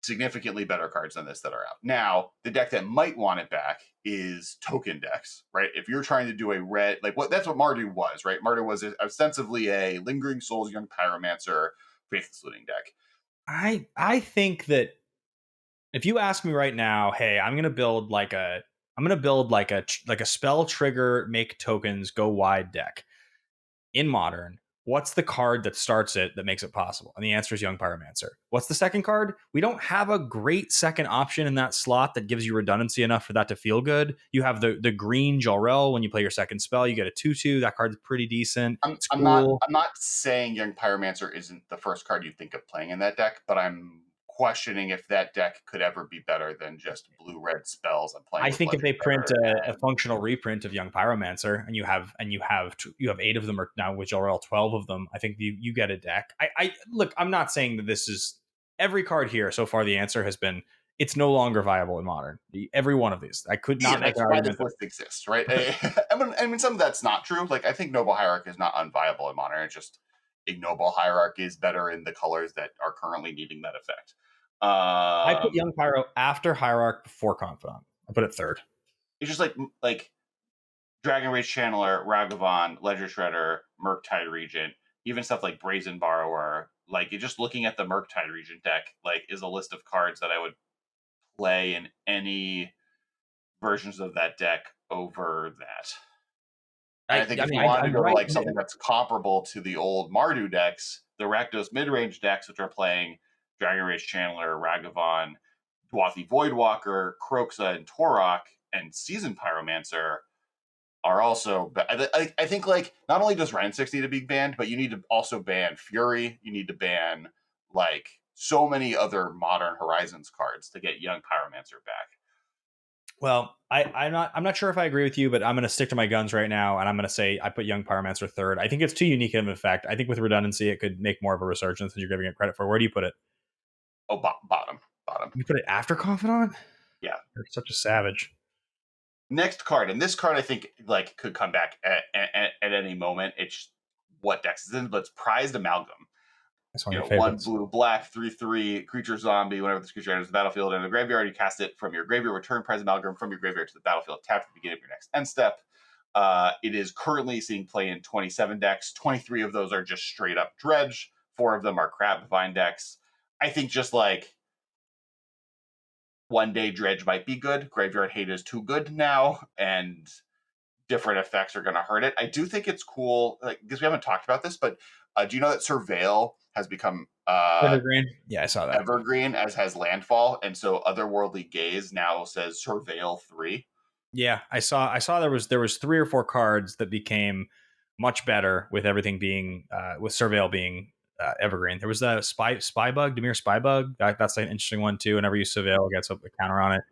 significantly better cards than this that are out. Now, the deck that might want it back is token decks, right? If you're trying to do a red, that's what Mardu was, right? Mardu was ostensibly a Lingering Souls, Young Pyromancer, Faithless Looting deck. I think that if you ask me right now, hey, I'm gonna build like a spell trigger, make tokens, go wide deck in Modern, what's the card that starts it that makes it possible? And the answer is Young Pyromancer. What's the second card? We don't have a great second option in that slot that gives you redundancy enough for that to feel good. You have the green Jor-El. When you play your second spell, you get a 2/2. That card's pretty decent. I'm not saying Young Pyromancer isn't the first card you think of playing in that deck, but I'm questioning if that deck could ever be better than just blue-red spells. I think if they print a functional reprint of Young Pyromancer, and you have 8 of them, or now with Jor-El 12 of them, I think you get a deck. I look, I'm not saying that this is every card here. So far, the answer has been it's no longer viable in Modern. Every one of these, I could not make an argument. This list exists, right? I mean, some of that's not true. Like I think Noble Hierarch is not unviable in Modern. It's just Ignoble Hierarch is better in the colors that are currently needing that effect. I put Young Pyro after Hierarch, before Confidant. I put it third. It's just like Dragon Rage Channeler, Ragavan, Ledger Shredder, Murktide Regent, even stuff like Brazen Borrower. Like just looking at the Murktide Regent deck, like is a list of cards that I would play in any versions of that deck over that. And I think if you want to go to something that's comparable to the old Mardu decks, the Rakdos mid-range decks, which are playing Dragon Rage Channeler, Ragavan, Dwathi Voidwalker, Kroxa, and Torok, and Seasoned Pyromancer are also... I think not only does Ren 6 need to be banned, but you need to also ban Fury. You need to ban so many other Modern Horizons cards to get Young Pyromancer back. Well, I'm not sure if I agree with you, but I'm going to stick to my guns right now, and I'm going to say I put Young Pyromancer third. I think it's too unique of an effect. I think with redundancy, it could make more of a resurgence than you're giving it credit for. Where do you put it? Oh, bottom. You put it after Confidant? Yeah. You're such a savage. Next card, and this card I think could come back at any moment. It's what decks is in, but it's Prized Amalgam. That's one of your favorites. 1 blue, black, 3/3 creature zombie. Whenever this creature enters the battlefield and the graveyard, you cast it from your graveyard. Return Prized Amalgam from your graveyard to the battlefield. Tap at the beginning of your next end step. It is currently seeing play in 27 decks. 23 of those are just straight up dredge. 4 of them are Crab Vine decks. I think just one day dredge might be good. Graveyard Hate is too good now, and different effects are going to hurt it. I do think it's cool, like, because we haven't talked about this, but do you know that Surveil has become Evergreen. Yeah, I saw that. evergreen, as has Landfall, and so Otherworldly Gaze now says Surveil 3. Yeah, I saw there was 3 or 4 cards that became much better with everything being with Surveil being evergreen. There was the spy bug, Dimir spy bug. That's an interesting one too. Whenever you Surveil, it gets a counter on it.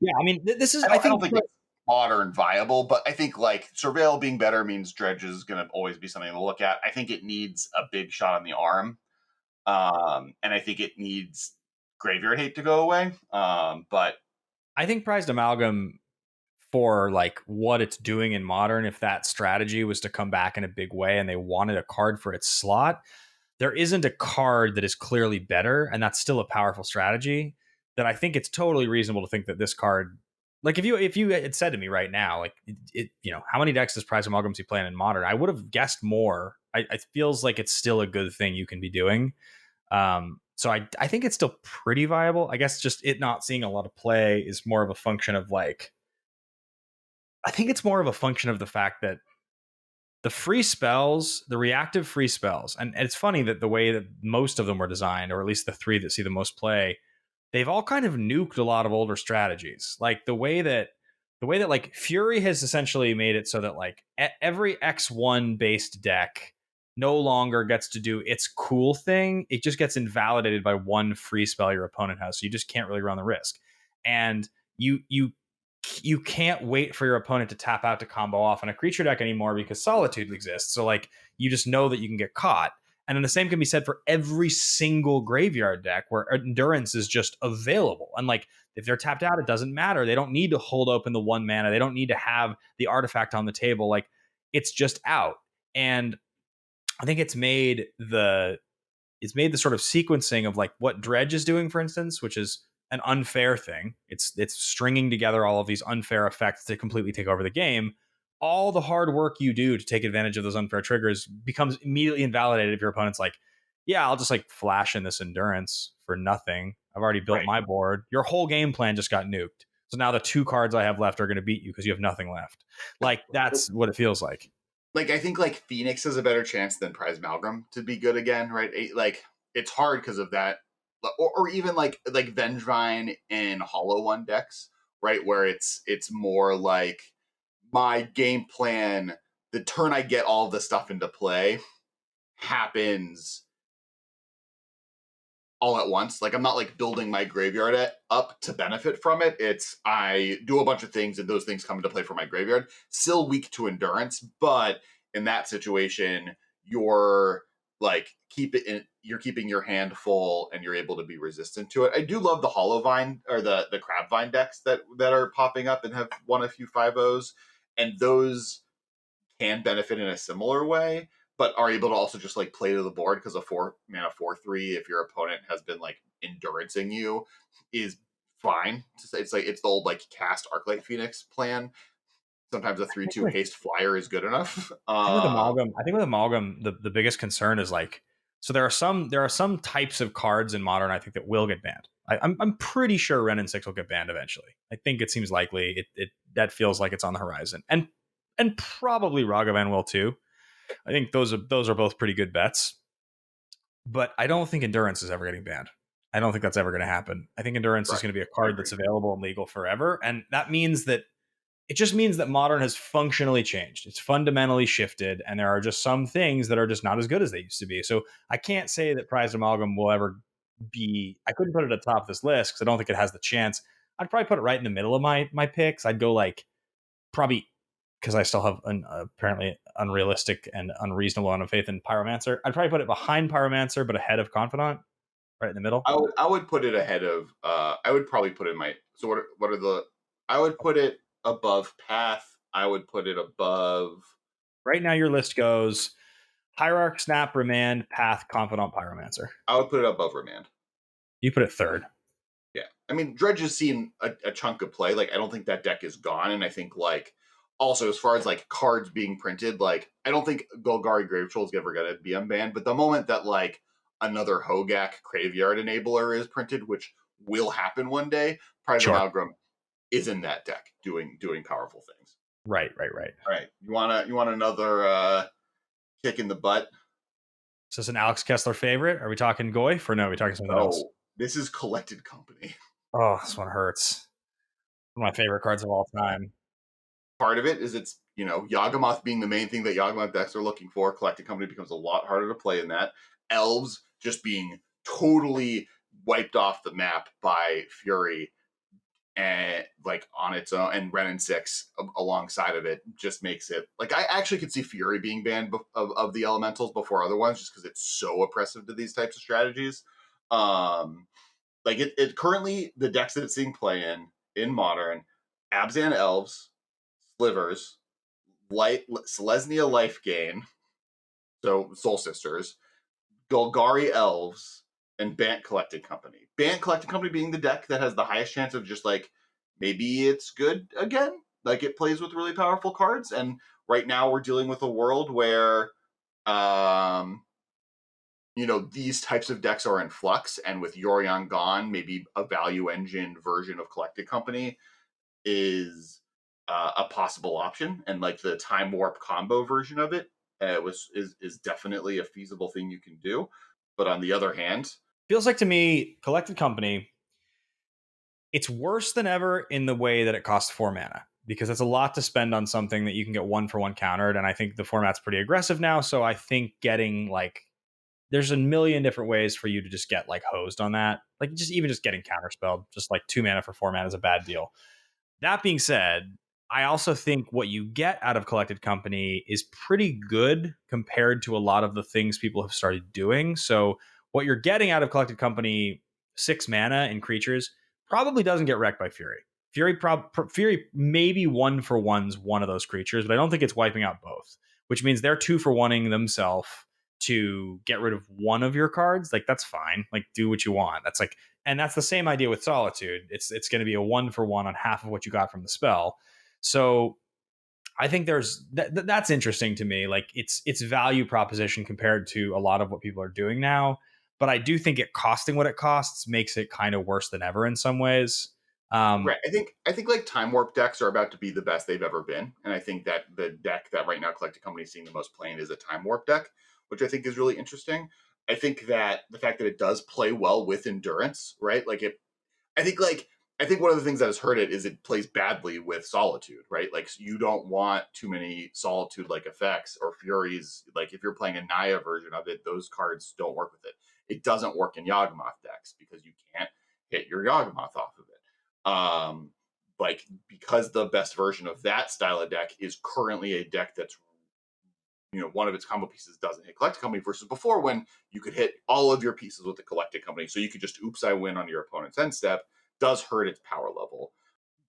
Yeah, I mean, this is I I don't think think it's modern viable, but I think like Surveil being better means Dredge is going to always be something to look at. I think it needs a big shot on the arm, and I think it needs Graveyard Hate to go away. But I think prized amalgam for like what it's doing in modern, if that strategy was to come back in a big way and they wanted a card for its slot, there isn't a card that is clearly better, and that's still a powerful strategy. That I think it's totally reasonable to think that this card, like if you had said to me right now, like you know, how many decks does Prize Amalgams you playing in modern? I would have guessed more. It feels like it's still a good thing you can be doing. So I think it's still pretty viable. I guess just it not seeing a lot of play is more of a function of like, I think it's more of a function of the fact that the free spells, the reactive free spells, and it's funny that the way that most of them were designed, or at least the 3 that see the most play, they've all kind of nuked a lot of older strategies. Like the way that like Fury has essentially made it so that like every X1 based deck no longer gets to do its cool thing. It just gets invalidated by one free spell your opponent has. So you just can't really run the risk. And you can't wait for your opponent to tap out to combo off on a creature deck anymore because Solitude exists. So like you just know that you can get caught. And then the same can be said for every single graveyard deck where endurance is just available. And like if they're tapped out, it doesn't matter. They don't need to hold open the 1 mana. They don't need to have the artifact on the table. Like it's just out. And I think it's made the sort of sequencing of like what Dredge is doing, for instance, which is an unfair thing. It's stringing together all of these unfair effects to completely take over the game. All the hard work you do to take advantage of those unfair triggers becomes immediately invalidated if your opponent's like, yeah, I'll just like flash in this endurance for nothing. I've already built my board. Your whole game plan just got nuked. So now the 2 cards I have left are going to beat you because you have nothing left. Like that's what it feels like. like I think like Phoenix has a better chance than Prize Amalgam to be good again, right? Like it's hard because of that, or even like Vengevine in Hollow One decks, right? Where it's more like my game plan. The turn I get all the stuff into play happens all at once. Like I'm not like building my graveyard up to benefit from it. It's I do a bunch of things and those things come into play for my graveyard. Still weak to endurance, but in that situation, you're like you're keeping your hand full and you're able to be resistant to it. I do love the Hollow Vine or the Crab Vine decks that are popping up and have won a few 5-0s, and those can benefit in a similar way, but are able to also just like play to the board because a 4-mana 4/3, if your opponent has been like endurancing you, is fine. It's like it's the old like cast Arclight Phoenix plan. Sometimes a 3/2 haste flyer is good enough. I think with amalgam, the biggest concern is like, so there are some types of cards in modern I think that will get banned. I'm pretty sure Ren and 6 will get banned eventually. I think it seems likely. It that feels like it's on the horizon, and probably Ragavan will too. I think those are both pretty good bets. But I don't think endurance is ever getting banned. I don't think that's ever going to happen. I think endurance is going to be a card that's available and legal forever, and that means that it just means that modern has functionally changed. It's fundamentally shifted, and there are just some things that are just not as good as they used to be. So I can't say that Prized Amalgam will ever be. I couldn't put it at the top of this list because I don't think it has the chance. I'd probably put it right in the middle of my picks. I'd go like probably because I still have an apparently unrealistic and unreasonable amount of faith in Pyromancer. I'd probably put it behind Pyromancer, but ahead of Confidant, right in the middle. I would put it ahead of. I would probably put it so what are the? I would put it above Path. I would put it above. Right now, your list goes Hierarch, Snap, Remand, Path, Confidant, Pyromancer. I would put it above Remand. You put it third. Yeah. I mean, Dredge has seen a chunk of play. Like, I don't think that deck is gone. And I think, like, also, as far as, like, cards being printed, like, I don't think Golgari Grave Troll is ever going to be unbanned. But the moment that, like, another Hogak Graveyard Enabler is printed, which will happen one day, Prize Amalgam is in that deck doing powerful things. Right. All right, you want another kick in the butt? Is this an Alex Kessler favorite? Are we talking Goyf or no? Are we talking something else? No, this is Collected Company. Oh, this one hurts. One of my favorite cards of all time. Part of it is it's, Yawgmoth being the main thing that Yawgmoth decks are looking for. Collected Company becomes a lot harder to play in that. Elves just being totally wiped off the map by Fury and like on its own, and Ren 6 alongside of it just makes it like I actually could see Fury being banned of the elementals before other ones just because it's so oppressive to these types of strategies. Like it currently the decks that it's seeing play in modern, Abzan Elves, Slivers, Selesnya Life Gain, so Soul Sisters, Golgari Elves, and Bant Collected Company. Bant Collected Company being the deck that has the highest chance of just like maybe it's good again. Like it plays with really powerful cards, and right now we're dealing with a world where, these types of decks are in flux, and with Yorion gone, maybe a value engine version of Collected Company is a possible option, and like the time warp combo version of it is definitely a feasible thing you can do. But on the other hand, Feels like to me, Collected Company, it's worse than ever in the way that it costs 4 mana, because it's a lot to spend on something that you can get 1-for-1 countered, and I think the format's pretty aggressive now, so I think getting like there's a million different ways for you to just get like hosed on that. Like just getting counterspelled, just like 2 mana for 4 mana is a bad deal. That being said, I also think what you get out of Collected Company is pretty good compared to a lot of the things people have started doing. So what you're getting out of Collected Company, 6 mana in creatures, probably doesn't get wrecked by Fury. Fury maybe 1-for-1's one of those creatures, but I don't think it's wiping out both, which means they're 2-for-1ing themselves to get rid of one of your cards. Like that's fine. Like do what you want. That's like, and that's the same idea with Solitude. It's going to be a 1-for-1 on half of what you got from the spell. So I think that's interesting to me. Like it's value proposition compared to a lot of what people are doing now. But I do think it costing what it costs makes it kind of worse than ever in some ways. right, I think like time warp decks are about to be the best they've ever been, and I think that the deck that right now Collected Company is seeing the most playing is a time warp deck, which I think is really interesting. I think that the fact that it does play well with endurance, right? I think like I think one of the things that has hurt it is it plays badly with Solitude, right? Like you don't want too many Solitude like effects or Furies. Like if you're playing a Naya version of it, those cards don't work with it. It doesn't work in Yawgmoth decks because you can't hit your Yawgmoth off of it. Like because the best version of that style of deck is currently a deck that's one of its combo pieces doesn't hit Collected Company versus before when you could hit all of your pieces with the Collected Company, so you could just oops I win on your opponent's end step, does hurt its power level.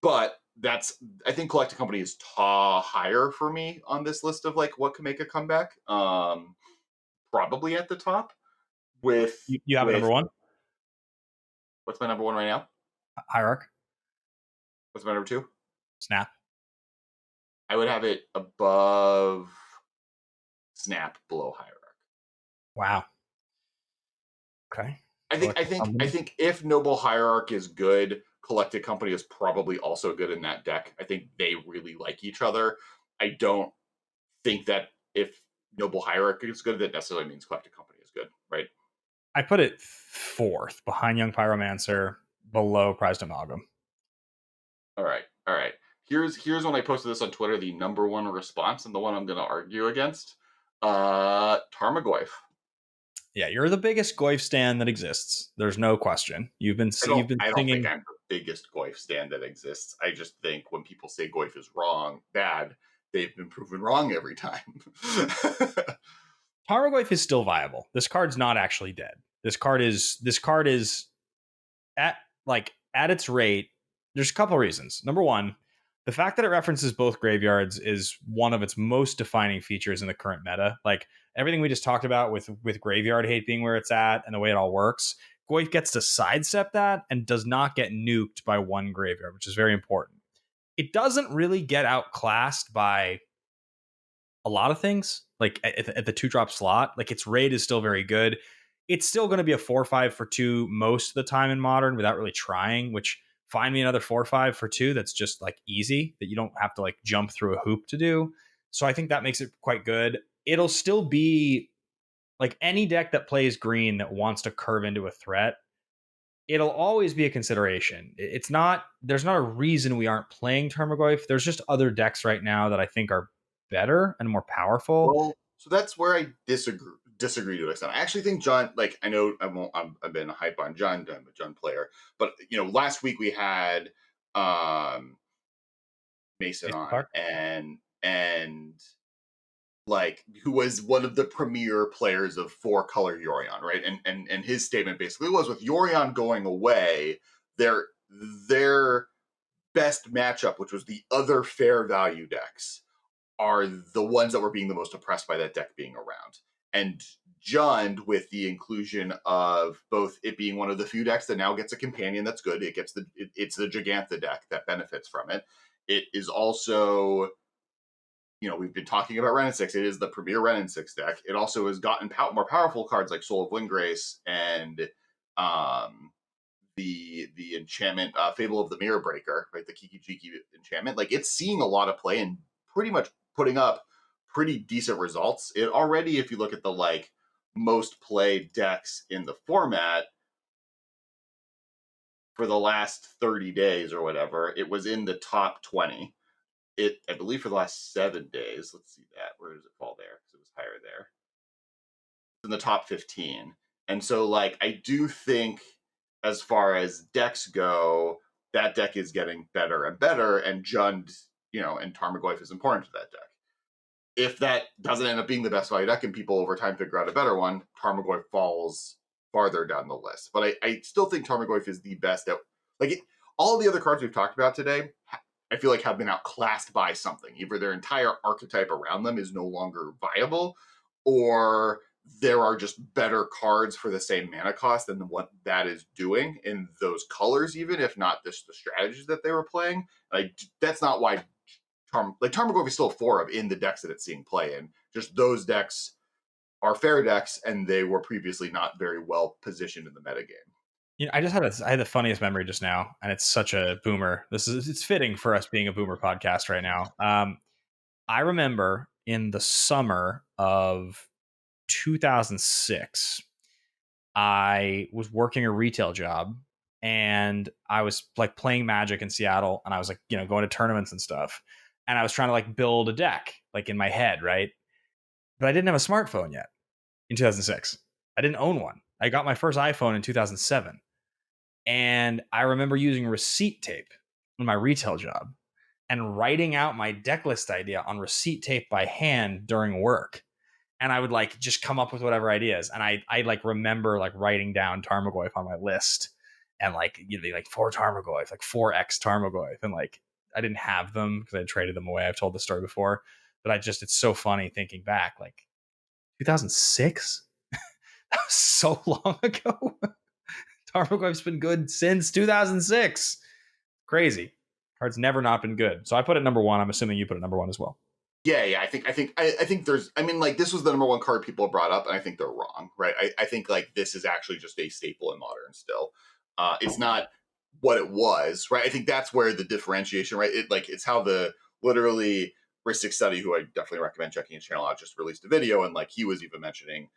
But I think Collected Company is higher for me on this list of like what can make a comeback. Probably at the top with You have it number one, what's my number one right now? Hierarch, What's my number two? Snap. I would have it above Snap, below Hierarch. Wow. Okay. I think if Noble Hierarch is good, Collected Company is probably also good in that deck. I think they really like each other. I don't think that if Noble Hierarch is good, that necessarily means Collected Company is good, right? I put it 4th behind Young Pyromancer, below Prized Amalgam. All right. Here's when I posted this on Twitter, the number one response and the one I'm going to argue against. Tarmogoyf. Yeah, you're the biggest Goyf stan that exists. There's no question. You've been I don't singing. think I'm the biggest Goyf stand that exists. I just think when people say Goyf is bad, they've been proven wrong every time. Tarmogoyf is still viable. This card's not actually dead. This card is at its rate. There's a couple reasons. Number one, the fact that it references both graveyards is one of its most defining features in the current meta. Like everything we just talked about with graveyard hate being where it's at and the way it all works, Goyf gets to sidestep that and does not get nuked by one graveyard, which is very important. It doesn't really get outclassed by a lot of things, like at the 2-drop slot. Like its raid is still very good. It's still going to be a 4/5 for 2 most of the time in modern without really trying, which find me another 4/5 for 2 that's just like easy, that you don't have to like jump through a hoop to do. So I think that makes it quite good. It'll still be like any deck that plays green that wants to curve into a threat. It'll always be a consideration. It's not, there's not a reason we aren't playing Tarmogoyf. There's just other decks right now that I think are better and more powerful. Well, so that's where I disagree to an extent. I actually think John, like, I know I've been hype on John. I'm a John player, but last week we had Mason on, Clark? and like, who was one of the premier players of 4-color Yorion, right? And his statement basically was, with Yorion going away, their best matchup, which was the other fair value decks, are the ones that were being the most oppressed by that deck being around. And Jund, with the inclusion of both it being one of the few decks that now gets a companion that's good, it's the Gigantha deck that benefits from it. It is also, we've been talking about Ren and 6. It is the premier Ren and 6 deck. It also has gotten more powerful cards like Soul of Windgrace and the enchantment, Fable of the Mirror Breaker, right? The Kiki Jiki enchantment. Like, it's seeing a lot of play and pretty much putting up pretty decent results. It already, if you look at the like most played decks in the format for the last 30 days or whatever, it was in the top 20. I believe for the last 7 days, let's see that. Where does it fall there? Because it was higher there. It's in the top 15. And so, like, I do think as far as decks go, that deck is getting better and better, and Jund, and Tarmogoyf is important to that deck. If that doesn't end up being the best value deck and people over time figure out a better one, Tarmogoyf falls farther down the list. But I still think Tarmogoyf is the best at, like, all the other cards we've talked about today, I feel like have been outclassed by something. Either their entire archetype around them is no longer viable, or there are just better cards for the same mana cost than what that is doing in those colors, even if not the strategies that they were playing. Like, that's not why Tarmogoyf is still 4 of in the decks that it's seeing play in. Just those decks are fair decks, and they were previously not very well positioned in the metagame. I had the funniest memory just now, and it's such a boomer. It's fitting for us being a boomer podcast right now. I remember in the summer of 2006, I was working a retail job, and I was like playing Magic in Seattle, and I was like, going to tournaments and stuff, and I was trying to like build a deck like in my head, right? But I didn't have a smartphone yet in 2006. I didn't own one. I got my first iPhone in 2007. And I remember using receipt tape in my retail job and writing out my deck list idea on receipt tape by hand during work. And I would like just come up with whatever ideas. And I like remember like writing down Tarmogoyf on my list, and like, be like 4 Tarmogoyf, like 4x Tarmogoyf. And like, I didn't have them because I traded them away. I've told the story before, but it's so funny thinking back, like 2006. That was so long ago. Tarmogoyf's been good since 2006. Crazy. Card's never not been good. So I put it number 1. I'm assuming you put it number 1 as well. Yeah. I think there's, like, this was the number 1 card people brought up, and I think they're wrong, right? I think like this is actually just a staple in Modern still. It's not what it was, right? I think that's where the differentiation, right? It's how literally Ristic Study, who I definitely recommend checking his channel out, just released a video, and like he was even mentioning,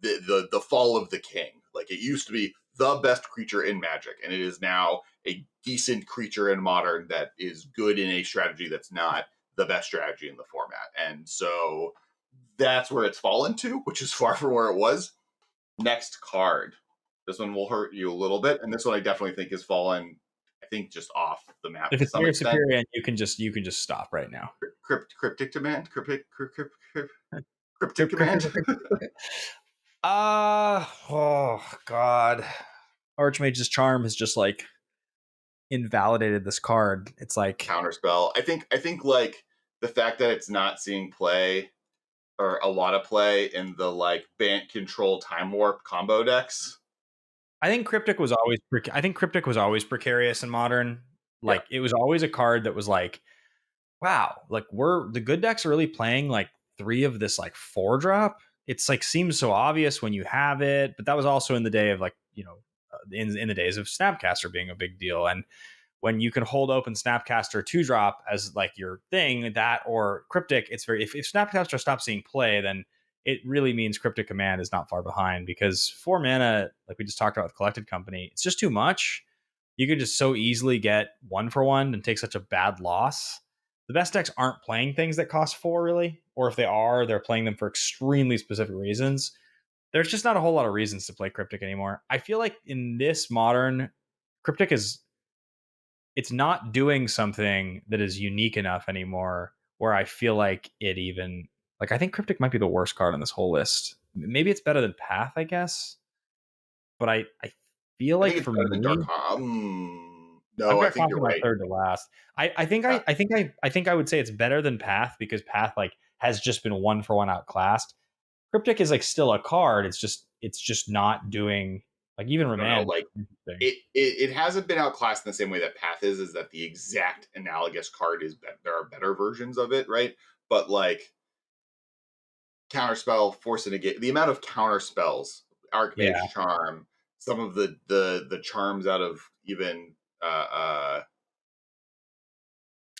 the fall of the king. Like, it used to be the best creature in Magic, and it is now a decent creature in Modern that is good in a strategy that's not the best strategy in the format. And so that's where it's fallen to, which is far from where it was. Next card. This one will hurt you a little bit, and this one I definitely think has fallen, I think, just off the map. If it's near Superior, you can just stop right now. Cryptic Command? Cryptic Command? Oh God. Archmage's Charm has just like invalidated this card. It's like counterspell. I think like the fact that it's not seeing play, or a lot of play, in the like Bant Control Time Warp combo decks. I think Cryptic was always precarious in Modern. Like, It was always a card that was like, wow, like the good decks are really playing like 3 of this like 4-drop. It's like seems so obvious when you have it, but that was also in the day of like, in the days of Snapcaster being a big deal. And when you can hold open Snapcaster 2-drop as like your thing, that or Cryptic, it's very if Snapcaster stops seeing play, then it really means Cryptic Command is not far behind, because 4 mana, like we just talked about with Collected Company, it's just too much. You could just so easily get 1-for-1 and take such a bad loss. The best decks aren't playing things that cost 4, really, or if they are, they're playing them for extremely specific reasons. There's just not a whole lot of reasons to play Cryptic anymore. I feel like in this modern, Cryptic is it's not doing something that is unique enough anymore where I feel like it even like I think Cryptic might be the worst card on this whole list. Maybe it's better than Path, I guess. But I feel I like think it's for better than Dark. me, I've No, I got think you're Confidant right. third to last. I think I would say it's better than Path, because Path like has just been 1-for-1 outclassed. Cryptic is like still a card. It's just not doing like even I don't know. Remand. Like Interesting. it hasn't been outclassed in the same way that Path is that the exact analogous card is there are better versions of it, right? But like counterspell, force and negate, the amount of counter spells, Yeah, archmage charm, some of the charms out of even yeah.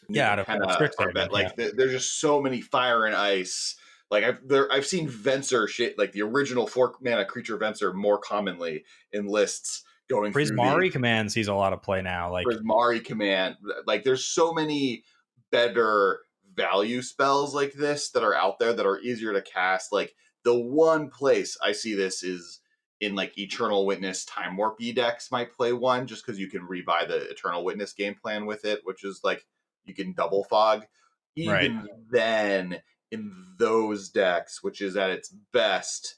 Needle Out of Penna are Strixhaven, bet yeah. like there's just so many fire and ice. Like I've seen Venser shit like the original 4 mana creature Venser more commonly in lists going through the Prismari command sees a lot of play now. Like, Prismari command. Like there's so many better value spells like this that are out there that are easier to cast. Like the one place I see this is in like Eternal Witness Time Warp decks might play one just because you can rebuy the Eternal Witness game plan with it, which is like you can double fog. right. Even then, in those decks, which is at its best,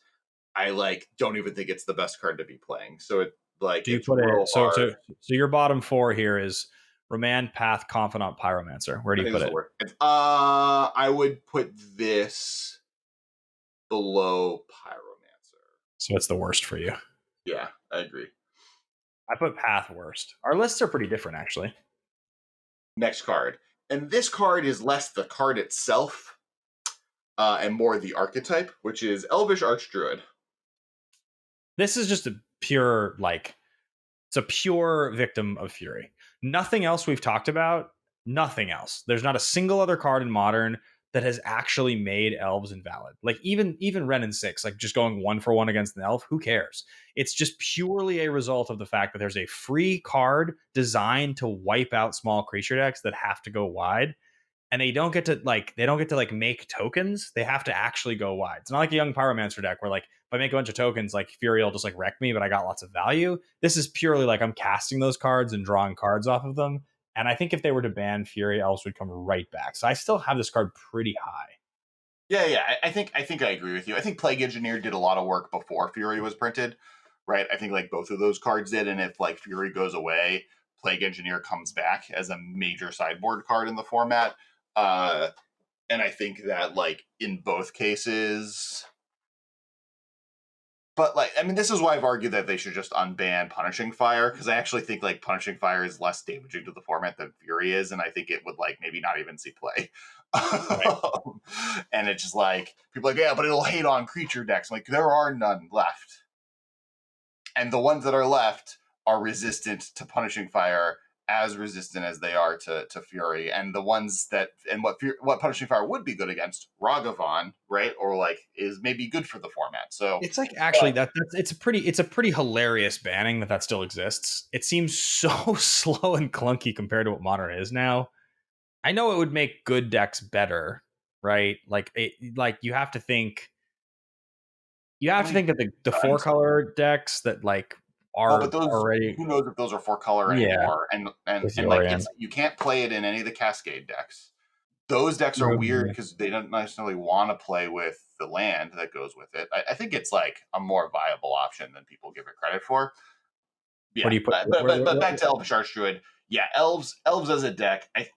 I like don't even think it's the best card to be playing. So it like Do you it's put real it hard. so your bottom 4 here is Remand, Path, Confidant, Pyromancer. Where do I you think put this will it? work. I would put this below Pyromancer. So it's the worst for you. Yeah, I agree. I put Path worst. Our lists are pretty different, actually. Next card. And this card is less the card itself and more the archetype, which is Elvish Archdruid. This is just a pure, like, it's a pure victim of Fury. Nothing else we've talked about, nothing else. There's not a single other card in Modern that has actually made elves invalid. Like even Ren and 6, like just going 1-for-1 against an elf, who cares? It's just purely a result of the fact that there's a free card designed to wipe out small creature decks that have to go wide, and they don't get to make tokens. They have to actually go wide. It's not like a young pyromancer deck where like if I make a bunch of tokens, like Fury will just like wreck me, but I got lots of value. This is purely like I'm casting those cards and drawing cards off of them. And I think if they were to ban Fury, elves would come right back. So I still have this card pretty high. Yeah. I think I agree with you. I think Plague Engineer did a lot of work before Fury was printed, right? I think like both of those cards did, and if like Fury goes away, Plague Engineer comes back as a major sideboard card in the format. Uh, and I think that like in both cases, but like I mean, this is why I've argued that they should just unban Punishing Fire, because I actually think like Punishing Fire is less damaging to the format than Fury is, and I think it would like maybe not even see play. Right. And it's just like people are like, yeah, but it'll hate on creature decks. I'm like, there are none left, and the ones that are left are resistant to Punishing Fire, as resistant as they are to Fury. And the ones that and what Punishing Fire would be good against, Ragavan, right, or like is maybe good for the format. So It's like actually it's a pretty hilarious banning that still exists. It seems so slow and clunky compared to what Modern is now. I know it would make good decks better, right? Like you it have to only think that the four does. color decks that like Well, but are those already, who knows if those are 4 color yeah, anymore, with and like Yorion. it's you can't play it in any of the Cascade decks. Those decks are weird Mhm. because they don't necessarily want to play with the land that goes with it. I think it's like a more viable option than people give it credit for. What Yeah, do you put? but back to Elvish Archdruid. Yeah, elves as a deck. I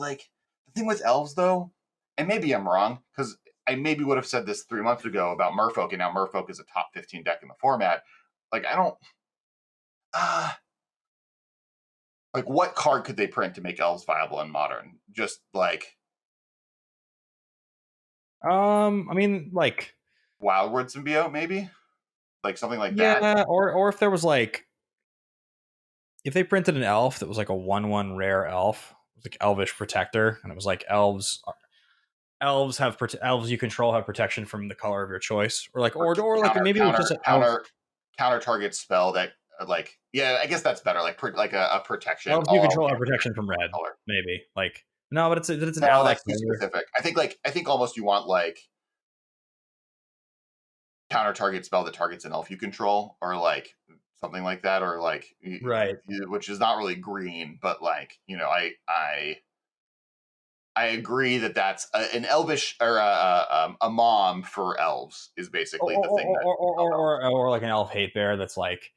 like the thing with elves though, and maybe I'm wrong because I maybe would have said this 3 months ago about Merfolk, and now Merfolk is a top 15 deck in the format. Like I don't. Uh, like what card could they print to make elves viable in modern? Just like I mean, like, Wildwood Symbiote, maybe like something like that. yeah, or if there was like if they printed an elf that was like a 1/1 rare elf, it was like Elvish Protector, and it was like elves you control have protection from the color of your choice, or like or like counter maybe it was just counter an elf. counter counter target spell that like yeah, I guess that's better. Like like a protection. Elves you All control have can't protection from red, color. maybe. Like no, but it's an No, ally that's too color. specific. I think almost you want like counter target spell that targets an elf you control, or like something like that, or like Right. which is not really green, but like I agree that that's an elvish or a mom for elves is Or basically or, the thing that or like an elf hate bear that's like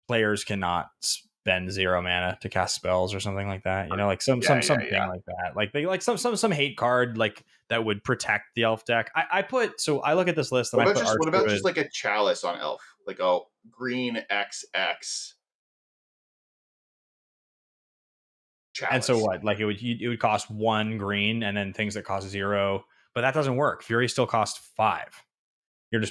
players cannot spend 0 mana to cast spells or something like that. You know, like yeah, something like that. Like they like some hate card like that would protect the elf deck. I look at this list and I put What about just archdruid. like a chalice on elf, like a green XX And so chalice? what? Like it would cost 1 green, and then things that cost 0. But that doesn't work. Fury still costs 5.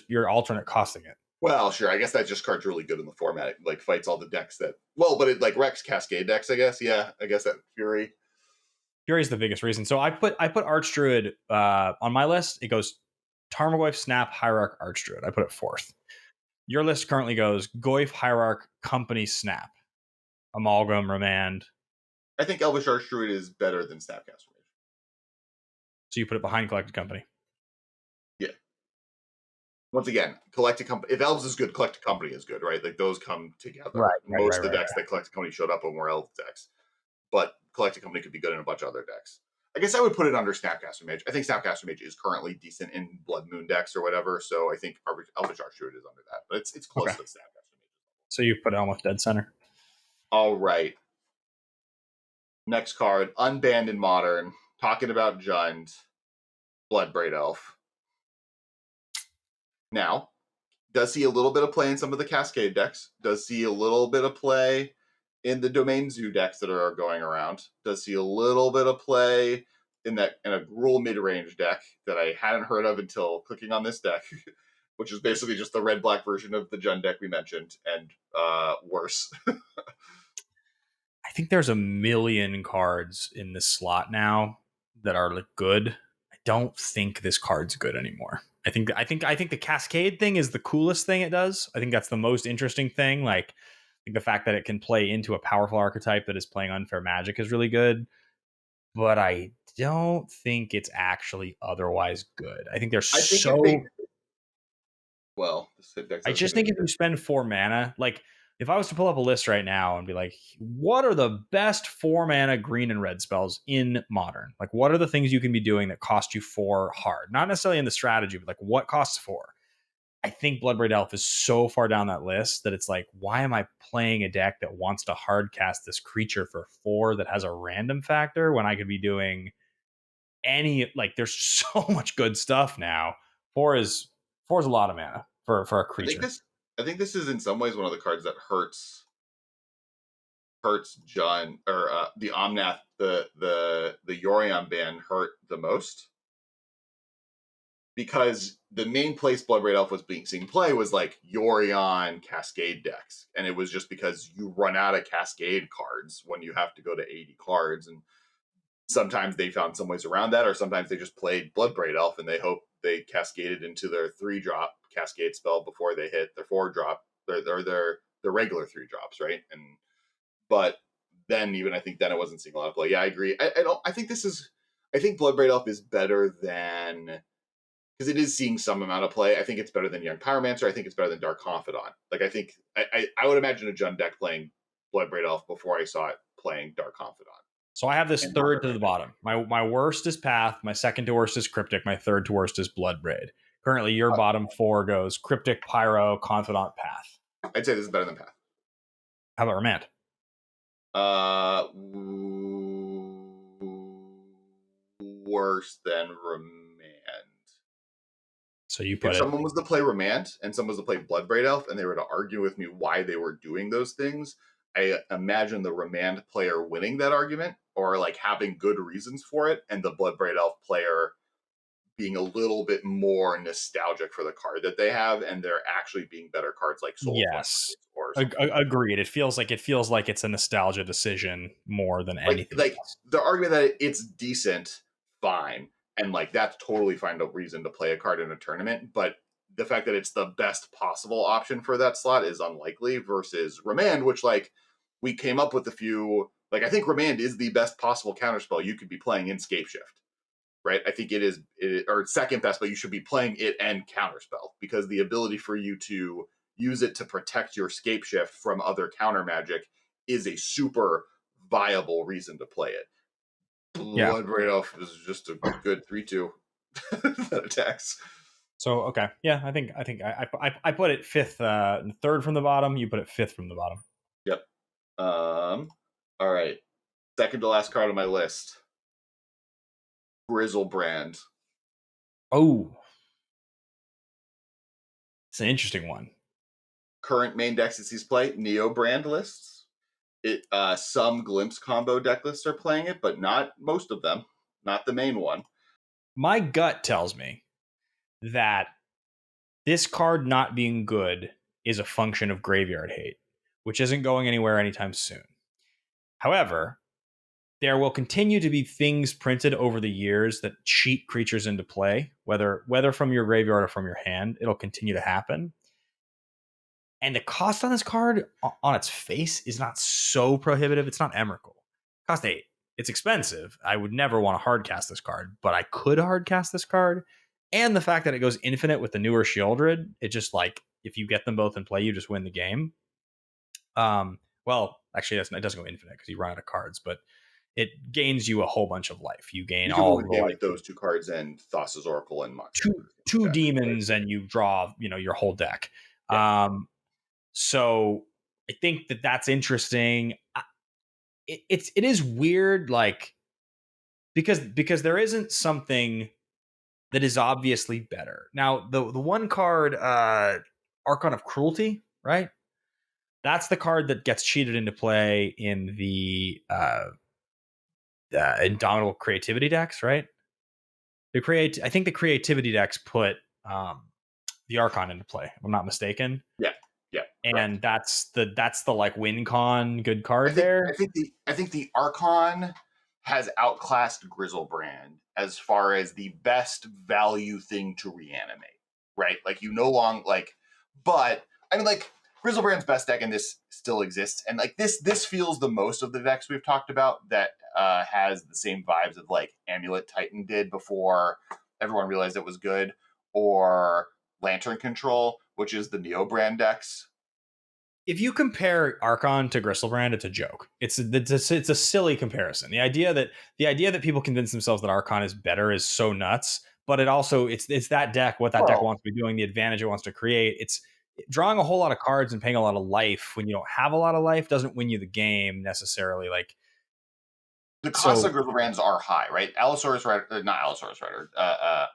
You're alternate costing it. Well, sure. I guess that just card's really good in the format. It like fights all the decks that. Well, but it like wrecks Cascade decks. I guess. Yeah. I guess that Fury. Fury is the biggest reason. So I put archdruid on my list. It goes Tarmogoyf, Snap, Hierarch, archdruid. I put it fourth. Your list currently goes Goyf, Hierarch, Company, Snap, Amalgam, Remand. I think Elvish Archdruid is better than Snapcaster. So you put it behind Collected Company. Yeah. Once again, Collected Company. If Elves is good, Collected Company is good, right? Like those come together. Most of the decks that Collected Company showed up on were Elf decks, but Collected Company could be good in a bunch of other decks. I guess I would put it under Snapcaster Mage. I think Snapcaster Mage is currently decent in Blood Moon decks or whatever, so I think Elvish Archdruid is under that, but it's close Okay. to Snapcaster Mage. So you put it almost dead center. All right. Next card, Unbanned in Modern, talking about Jund, Bloodbraid Elf. Now, does see a little bit of play in some of the Cascade decks, does see a little bit of play in the Domain Zoo decks that are going around, does see a little bit of play in a Gruul mid-range deck that I hadn't heard of until clicking on this deck, which is basically just the red-black version of the Jund deck we mentioned, and worse. I think there's a million cards in this slot now that are like good. I don't think this card's good anymore. I think the Cascade thing is the coolest thing it does. I think that's the most interesting thing. Like the fact that it can play into a powerful archetype that is playing unfair magic is really good. But I don't think it's actually otherwise good. I think there's I think if they this deck I doesn't just get think any if you spend 4 mana, like if I was to pull up a list right now and be like, what are the best 4 mana green and red spells in modern? Like, what are the things you can be doing that cost you 4 hard? Not necessarily in the strategy, but like what costs 4? I think Bloodbraid Elf is so far down that list that it's like, why am I playing a deck that wants to hard cast this creature for 4 that has a random factor when I could be doing any like there's so much good stuff now. 4 is a lot of mana for a creature. I think this is in some ways one of the cards that hurts John or the Omnath, the Yorion ban hurt the most, because the main place Bloodbraid Elf was seeing play was like Yorion Cascade decks, and it was just because you run out of Cascade cards when you have to go to 80 cards, and sometimes they found some ways around that, or sometimes they just played Bloodbraid Elf and they hope they cascaded into their 3-drop Cascade spell before they hit their 4-drop, their regular 3-drops, right? And but then even I think then it wasn't seeing a lot of play. Yeah, I agree. I think Bloodbraid Elf is better than, because it is seeing some amount of play. I think it's better than Young Pyromancer. I think it's better than Dark Confidant. Like I would imagine a Jund deck playing Bloodbraid Elf before I saw it playing Dark Confidant. So I have this And third to the bottom. My worst is Path. My second to worst is Cryptic. My third to worst is Bloodbraid. Currently, your bottom 4 goes Cryptic, Pyro, Confidant, Path. I'd say this is better than Path. How about Remand? Worse than Remand. So you put if it. someone was to play Remand and someone was to play Bloodbraid Elf and they were to argue with me why they were doing those things, I imagine the Remand player winning that argument or like having good reasons for it, and the Bloodbraid Elf player being a little bit more nostalgic for the card that they have, and they're actually being better cards like Soul Yes. or something. Agreed. It feels like it's a nostalgia decision more than anything Like else. the argument that it's decent, fine, and like that's totally fine. No reason to play a card in a tournament, but the fact that it's the best possible option for that slot is unlikely. Versus Remand, which like we came up with a few. Like I think Remand is the best possible counterspell you could be playing in Scapeshift. Right, I think or second best, but you should be playing it and counterspell because the ability for you to use it to protect your Scapeshift from other counter magic is a super viable reason to play it. Yeah. Blood Braid Elf is just a good 3/2 that attacks. So okay, yeah, I think I put it fifth, third from the bottom. You put it fifth from the bottom. Yep. All right. Second to last card on my list. Griselbrand. Oh, it's an interesting one. Current main decks that he's play Neo Brand lists. It some Glimpse combo deck lists are playing it, but not most of them. Not the main one. My gut tells me that this card not being good is a function of graveyard hate, which isn't going anywhere anytime soon. However, there will continue to be things printed over the years that cheat creatures into play, whether from your graveyard or from your hand. It'll continue to happen. And the cost on this card on its face is not so prohibitive. It's not Emrakul. Cost 8. It's expensive. I would never want to hardcast this card, but I could hardcast this card. And the fact that it goes infinite with the newer Shieldred, it just like, if you get them both in play, you just win the game. Well, actually, it doesn't go infinite because you run out of cards, but it gains you a whole bunch of life. You gain You can all win the the game life. with those two cards and Thassa's Oracle and Mox. Two demons, and you draw, your whole deck. Yeah. So I think that's interesting. It is weird, like because there isn't something that is obviously better. Now the one card, Archon of Cruelty, right? That's the card that gets cheated into play in the Indomitable Creativity decks, right? I think the Creativity decks put the Archon into play, if I'm not mistaken. Yeah. And that's the like win con good card I there. think the Archon has outclassed Griselbrand as far as the best value thing to reanimate. Right? Like you no longer but I mean like Griselbrand's best deck in this still exists, and like this feels the most of the decks we've talked about that has the same vibes of like Amulet Titan did before everyone realized it was good, or Lantern Control, which is the Neo Brand decks. If you compare Archon to Griselbrand, it's a joke. It's a silly comparison. The idea that people convince themselves that Archon is better is so nuts. But it's that deck, what that deck wants to be doing, the advantage it wants to create. It's drawing a whole lot of cards and paying a lot of life when you don't have a lot of life doesn't win you the game necessarily. Like the costs of Griselbrands are high, right? Allosaurus Rider, not Allosaurus Rider.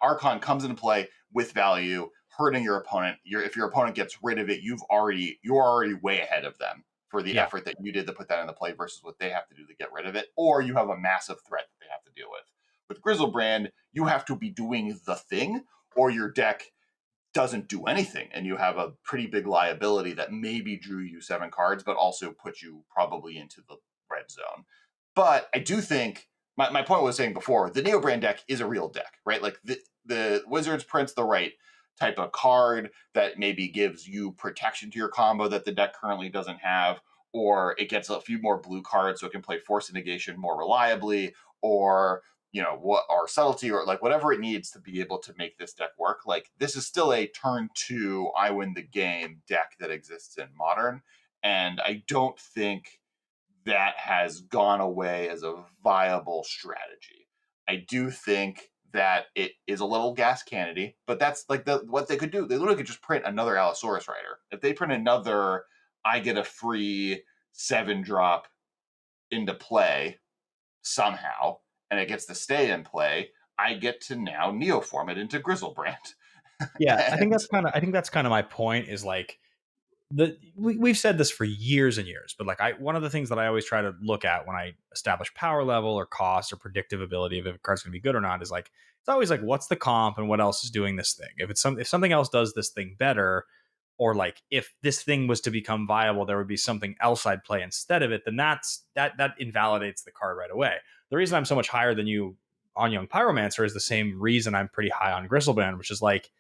Archon comes into play with value, hurting your opponent. If your opponent gets rid of it, you're already way ahead of them for the effort that you did to put that in the play versus what they have to do to get rid of it, or you have a massive threat that they have to deal with. With Griselbrand, you have to be doing the thing, or your deck doesn't do anything, and you have a pretty big liability that maybe drew you 7 cards, but also put you probably into the red zone. But I do think my point was saying before, the Neo Brand deck is a real deck, right? Like the Wizards prints the right type of card that maybe gives you protection to your combo that the deck currently doesn't have, or it gets a few more blue cards so it can play Force Negation more reliably, or or subtlety, or like whatever it needs to be able to make this deck work. Like this is still a turn 2 I win the game deck that exists in Modern, and I don't think that has gone away as a viable strategy. I do think that it is a little gas cannony, but that's like what they could do. They literally could just print another Allosaurus Rider. If they print another, I get a free 7-drop into play somehow, and it gets to stay in play, I get to now neoform it into Griselbrand. Yeah, I think that's kind of my point. Is like we've said this for years and years, but like one of the things that I always try to look at when I establish power level or cost or predictive ability of if a card's going to be good or not is like it's always like what's the comp and what else is doing this thing. If something else does this thing better, or like if this thing was to become viable, there would be something else I'd play instead of it, then that invalidates the card right away. The reason I'm so much higher than you on Young Pyromancer is the same reason I'm pretty high on Griselbrand, which is like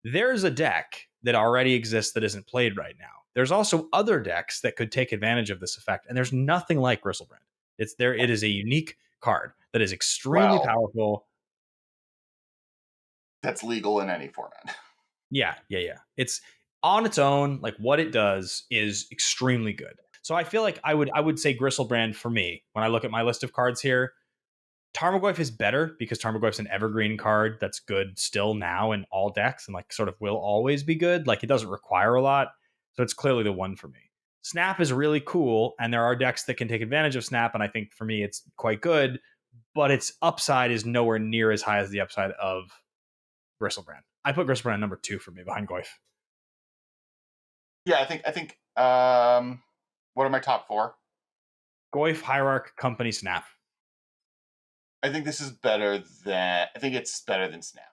there's a deck that already exists that isn't played right now. There's also other decks that could take advantage of this effect, and there's nothing like Griselbrand. It's there. It is a unique card that is extremely Well, powerful. that's legal in any format. Yeah. It's on its own, like what it does is extremely good. So I feel like I would say Griselbrand for me when I look at my list of cards here. Tarmogoyf is better because Tarmogoyf's an evergreen card that's good still now in all decks and like sort of will always be good. Like it doesn't require a lot. So it's clearly the one for me. Snap is really cool, and there are decks that can take advantage of Snap, and I think for me it's quite good, but its upside is nowhere near as high as the upside of Griselbrand. I put Griselbrand number 2 for me behind Goyf. Yeah, I think what are my top 4? Goyf, Hierarch, Company, Snap. I think this is better than I think it's better than Snap.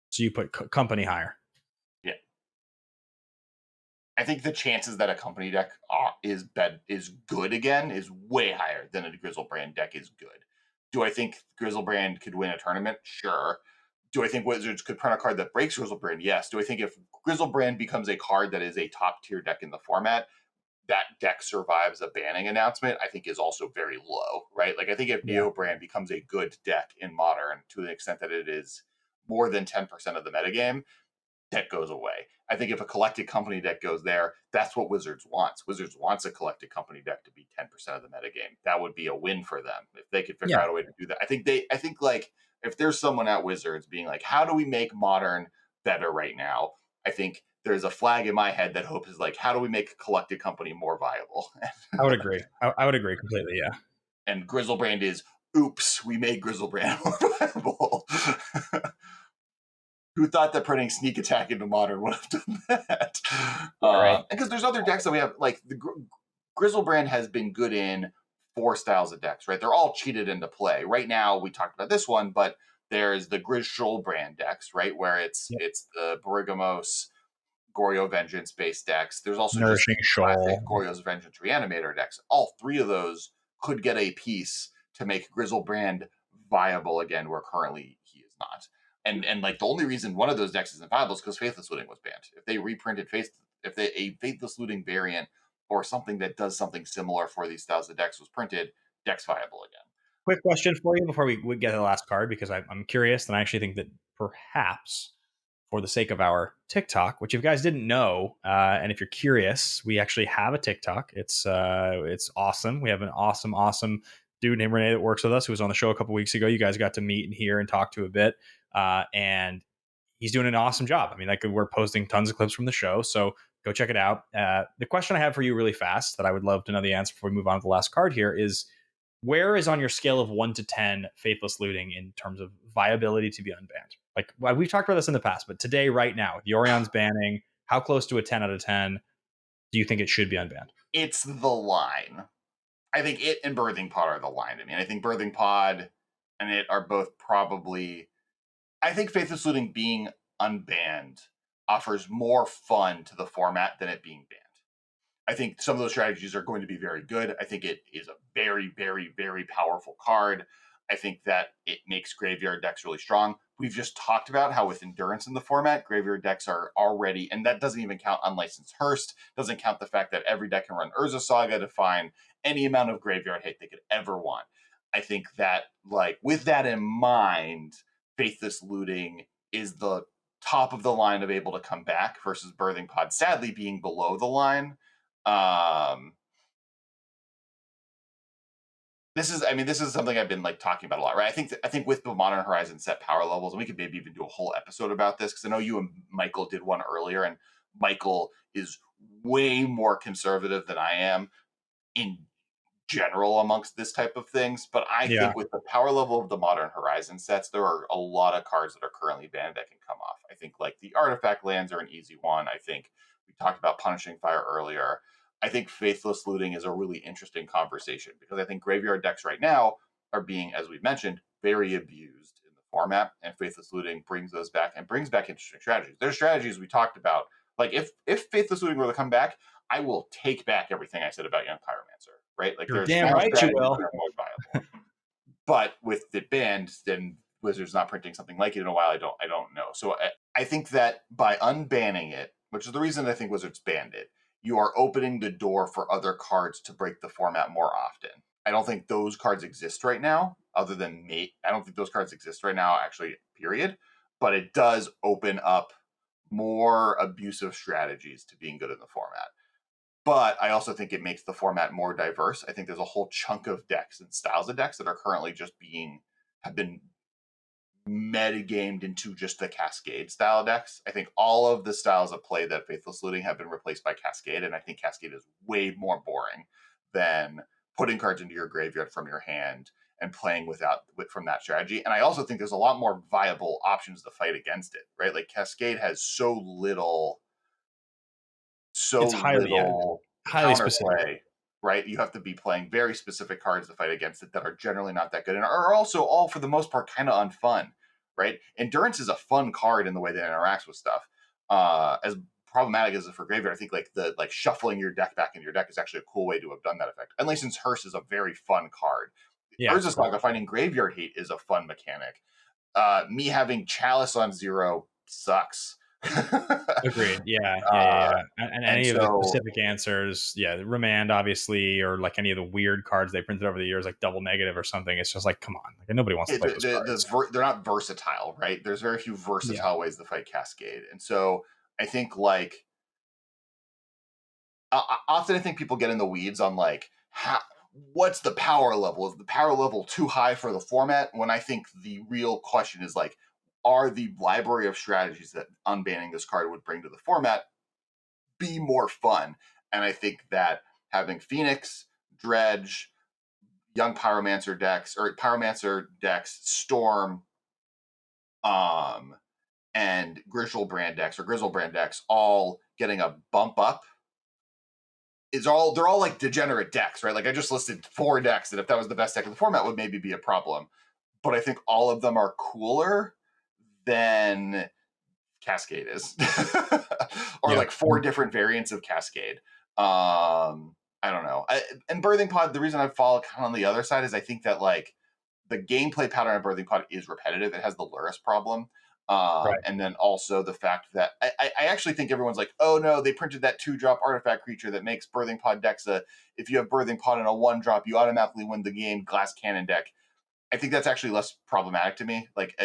So you put Company higher. Yeah. I think the chances that a Company deck is good again is way higher than a Griselbrand deck is good. Do I think Griselbrand could win a tournament? Sure. Do I think Wizards could print a card that breaks Griselbrand? Yes. Do I think if Griselbrand becomes a card that is a top tier deck in the format, that deck survives a banning announcement, I think is also very low, right? Like I think if Neobrand becomes a good deck in Modern to the extent that it is more than 10% of the metagame, deck goes away. I think if a collected company deck goes there, that's what Wizards wants. Wizards wants a collected company deck to be 10% of the metagame. That would be a win for them if they could figure out a way to do that. I think like if there's someone at Wizards being like, how do we make Modern better right now? I think there's a flag in my head that hope is like, how do we make a collected company more viable? I would agree. I would agree completely. Yeah. And Griselbrand is, oops, we made Griselbrand more viable. Who thought that putting sneak attack into Modern would have done that? Right. Because there's other decks that we have, like the Griselbrand has been good in 4 styles of decks, right? They're all cheated into play. Right now, we talked about this one, but there's the Griselbrand decks, right? Where it's the Borigamos, Goryo Vengeance based decks. There's also Nourishing just classic Shoal. Goryo's Vengeance Reanimator decks. All 3 of those could get a piece to make Griselbrand viable again, where currently he is not. And like the only reason one of those decks isn't viable is because Faithless Looting was banned. If they reprinted a Faithless Looting variant or something that does something similar for these styles of decks was printed, deck's viable again. Quick question for you before we get to the last card, because I'm curious, and I actually think that perhaps for the sake of our TikTok, which if you guys didn't know, and if you're curious, we actually have a TikTok. It's awesome. We have an awesome dude named Renee that works with us, who was on the show a couple weeks ago. You guys got to meet and hear and talk to a bit, and he's doing an awesome job. I mean, like we're posting tons of clips from the show, so go check it out. The question I have for you really fast that I would love to know the answer before we move on to the last card here is, where is on your scale of 1 to 10 Faithless Looting in terms of viability to be unbanned? Like we've talked about this in the past, but today, right now, with Yorion's banning, how close to a 10 out of 10 do you think it should be unbanned? It's the line. I think it and Birthing Pod are the line. I mean, I think Birthing Pod and it are both probably. I think Faithless Looting being unbanned offers more fun to the format than it being banned. I think some of those strategies are going to be very good. I think it is a very, very, very powerful card. I think that it makes graveyard decks really strong. We've just talked about how with endurance in the format, graveyard decks are already, and that doesn't even count unlicensed Hearst, doesn't count the fact that every deck can run Urza Saga to find any amount of graveyard hate they could ever want. I think that, like, with that in mind, Faithless Looting is the top of the line of able to come back versus Birthing Pod sadly being below the line. This is something I've been like talking about a lot, right? I think with the Modern Horizon set power levels, and we could maybe even do a whole episode about this because I know you and Michael did one earlier, and Michael is way more conservative than I am in general amongst this type of things. But I think with the power level of the Modern Horizon sets, there are a lot of cards that are currently banned that can come off. I think like the artifact lands are an easy one. I think we talked about Punishing Fire earlier. I think Faithless Looting is a really interesting conversation because I think graveyard decks right now are being, as we mentioned, very abused in the format, and Faithless Looting brings those back and brings back interesting strategies. There's strategies we talked about Like if Faithless Looting were to come back, I will take back everything I said about Young Pyromancer, right? Like You're there's damn now right you strategies will. that are more viable. But with it banned, then Blizzard's not printing something like it in a while. I don't know. So I think that by unbanning it, which is the reason I think Wizards banned it, you are opening the door for other cards to break the format more often. I don't think those cards exist right now, other than Mate. I don't think those cards exist right now, actually, period. But it does open up more abusive strategies to being good in the format. But I also think it makes the format more diverse. I think there's a whole chunk of decks and styles of decks that are currently just have been metagamed into just the Cascade style decks. I think all of the styles of play that Faithless Looting have been replaced by Cascade, and I think Cascade is way more boring than putting cards into your graveyard from your hand and playing from that strategy. And I also think there's a lot more viable options to fight against it, right? Like Cascade has so little It's highly specific. counterplay, right? You have to be playing very specific cards to fight against it that are generally not that good and are also all, for the most part, kind of unfun, right? Endurance is a fun card in the way that it interacts with stuff. As problematic as it for graveyard, I think like shuffling your deck back into your deck is actually a cool way to have done that effect. And Licensed Hearse is a very fun card. Yeah, Urza Saga finding graveyard hate is a fun mechanic. Me having Chalice on 0 sucks. Agreed. Yeah. And any of the so specific answers, Remand, obviously, or like any of the weird cards they printed over the years, like double negative or something. It's just like, come on, like nobody wants to play those cards. they're not versatile, right? There's very few versatile ways to fight Cascade, and so I think like often I think people get in the weeds on like what's the power level? Is the power level too high for the format? When I think the real question is like, are the library of strategies that unbanning this card would bring to the format be more fun? And I think that having Phoenix, Dredge, Young Pyromancer decks, or Pyromancer decks, Storm, and Griselbrand decks all getting a bump up they're all like degenerate decks, right? Like I just listed 4 decks that if that was the best deck in the format would maybe be a problem. But I think all of them are cooler than Cascade is. Or like 4 different variants of Cascade. I don't know. And Birthing Pod, the reason I fall kind of on the other side is I think that like the gameplay pattern of Birthing Pod is repetitive. It has the Luris problem. Right. And then also the fact that I actually think everyone's like, oh no, they printed that 2-drop artifact creature that makes Birthing Pod decks if you have Birthing Pod in a 1-drop, you automatically win the game Glass Cannon deck. I think that's actually less problematic to me. Like